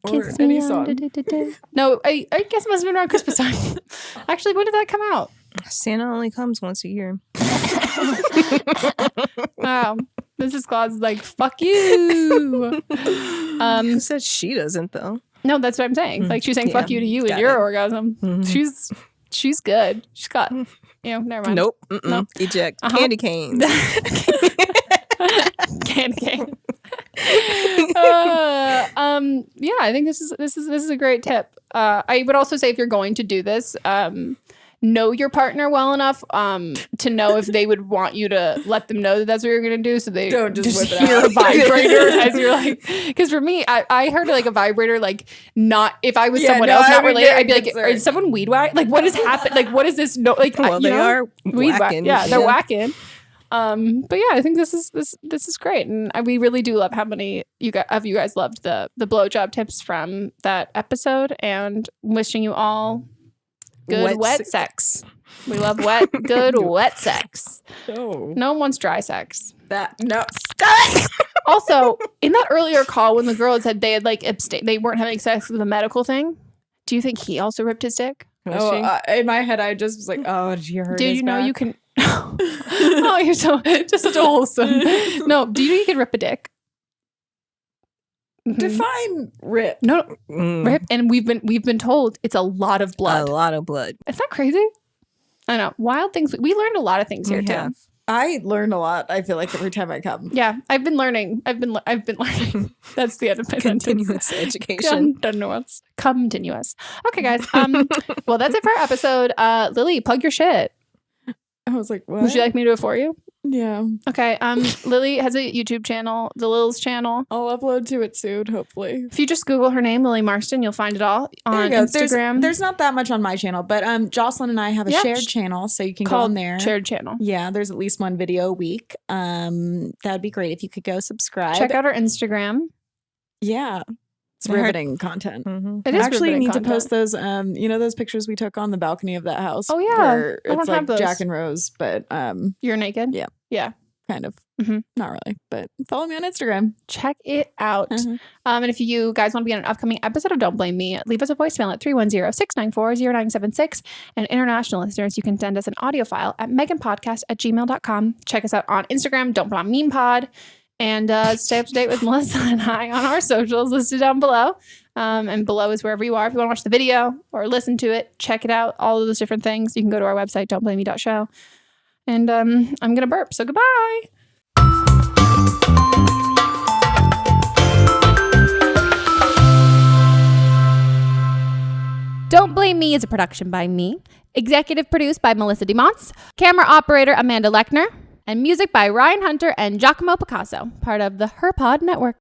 [SPEAKER 2] Or
[SPEAKER 1] Kiss
[SPEAKER 2] any
[SPEAKER 1] me
[SPEAKER 2] song.
[SPEAKER 1] No, I guess it must have been around Christmas time. Actually, when did that come out?
[SPEAKER 3] Santa only comes once a year.
[SPEAKER 1] Wow. Mrs. Claus is like, fuck you.
[SPEAKER 3] Who said she doesn't though?
[SPEAKER 1] No, that's what I'm saying. Like she's saying fuck you to you and your orgasm. She's good. She's got, never mind.
[SPEAKER 3] Nope.
[SPEAKER 1] Nope.
[SPEAKER 3] Eject. Candy canes.
[SPEAKER 1] Candy cane. Yeah, I think this is a great tip. I would also say if you're going to do this, know your partner well enough to know if they would want you to let them know that that's what you're going to do, so they
[SPEAKER 2] Don't just whip it
[SPEAKER 1] hear
[SPEAKER 2] out.
[SPEAKER 1] a vibrator as you're like. Because for me, I heard like a vibrator, like not if I was someone else not related, I'd be like, is someone weed whack? Like what has happened? Like what is this? No, like
[SPEAKER 3] Well, they are
[SPEAKER 1] weed whack.
[SPEAKER 3] whacking.
[SPEAKER 1] Yeah, they're whacking. But yeah, I think this is great, and we really do love how many you guys loved the blowjob tips from that episode, and wishing you all good wet sex. We love good wet sex. No one wants dry sex.
[SPEAKER 2] Stop.
[SPEAKER 1] Also, in that earlier call when the girl had said they had like they weren't having sex with a medical thing, do you think he also ripped his dick?
[SPEAKER 2] In my head, I just was like, oh, did you hurt
[SPEAKER 1] Did
[SPEAKER 2] his
[SPEAKER 1] you know
[SPEAKER 2] back?
[SPEAKER 1] you can? Oh, you're just such a wholesome. No, do you know you can rip a dick?
[SPEAKER 2] Define rip.
[SPEAKER 1] No, rip, and we've been told it's a lot of blood.
[SPEAKER 3] A lot of blood.
[SPEAKER 1] Is that crazy? I know. Wild things. We learned a lot of things here too.
[SPEAKER 2] I learn a lot. I feel like every time I come.
[SPEAKER 1] Yeah, I've been learning. I've been learning. That's the end of my
[SPEAKER 3] Continuous education.
[SPEAKER 1] Continuous. Okay, guys. Well, that's it for our episode. Lily, plug your shit.
[SPEAKER 2] I was like, what?
[SPEAKER 1] Would you like me to do it for you?
[SPEAKER 2] Yeah.
[SPEAKER 1] Okay. Lily has a YouTube channel, the Lil's channel.
[SPEAKER 2] I'll upload to it soon, hopefully.
[SPEAKER 1] If you just Google her name, Lily Marston, you'll find it all on Instagram.
[SPEAKER 2] There's not that much on my channel, but Jocelyn and I have a shared channel, so you can go on there.
[SPEAKER 1] Shared channel.
[SPEAKER 2] Yeah, there's at least one video a week. That'd be great if you could go subscribe.
[SPEAKER 1] Check out our Instagram.
[SPEAKER 2] Yeah. It's riveting content.
[SPEAKER 1] It is
[SPEAKER 2] actually
[SPEAKER 1] riveting
[SPEAKER 2] need
[SPEAKER 1] content.
[SPEAKER 2] to post those those pictures we took on the balcony of that house.
[SPEAKER 1] Oh, yeah.
[SPEAKER 2] Where
[SPEAKER 1] I don't
[SPEAKER 2] it's
[SPEAKER 1] have
[SPEAKER 2] like
[SPEAKER 1] those.
[SPEAKER 2] Jack and Rose, but
[SPEAKER 1] You're naked?
[SPEAKER 2] Yeah.
[SPEAKER 1] Yeah.
[SPEAKER 2] kind of.
[SPEAKER 1] Mhm.
[SPEAKER 2] Not really, but follow me on Instagram.
[SPEAKER 1] Check it out.
[SPEAKER 2] Mhm.
[SPEAKER 1] And if you guys want to be on an upcoming episode of Don't Blame Me, leave us a voicemail at 310-694-0976. And international listeners, you can send us an audio file at meghanpodcast@gmail.com. Check us out on Instagram, Don't Blame Me Pod. And stay up to date with Melissa and I on our socials listed down below. And below is wherever you are. If you want to watch the video or listen to it, check it out. All of those different things. You can go to our website, don'tblameme.show. And I'm going to burp. So goodbye. Don't Blame Me is a production by me. Executive produced by Melissa DeMonts. Camera operator Amanda Lechner. And music by Ryan Hunter and Giacomo Picasso, part of the HerPod Network.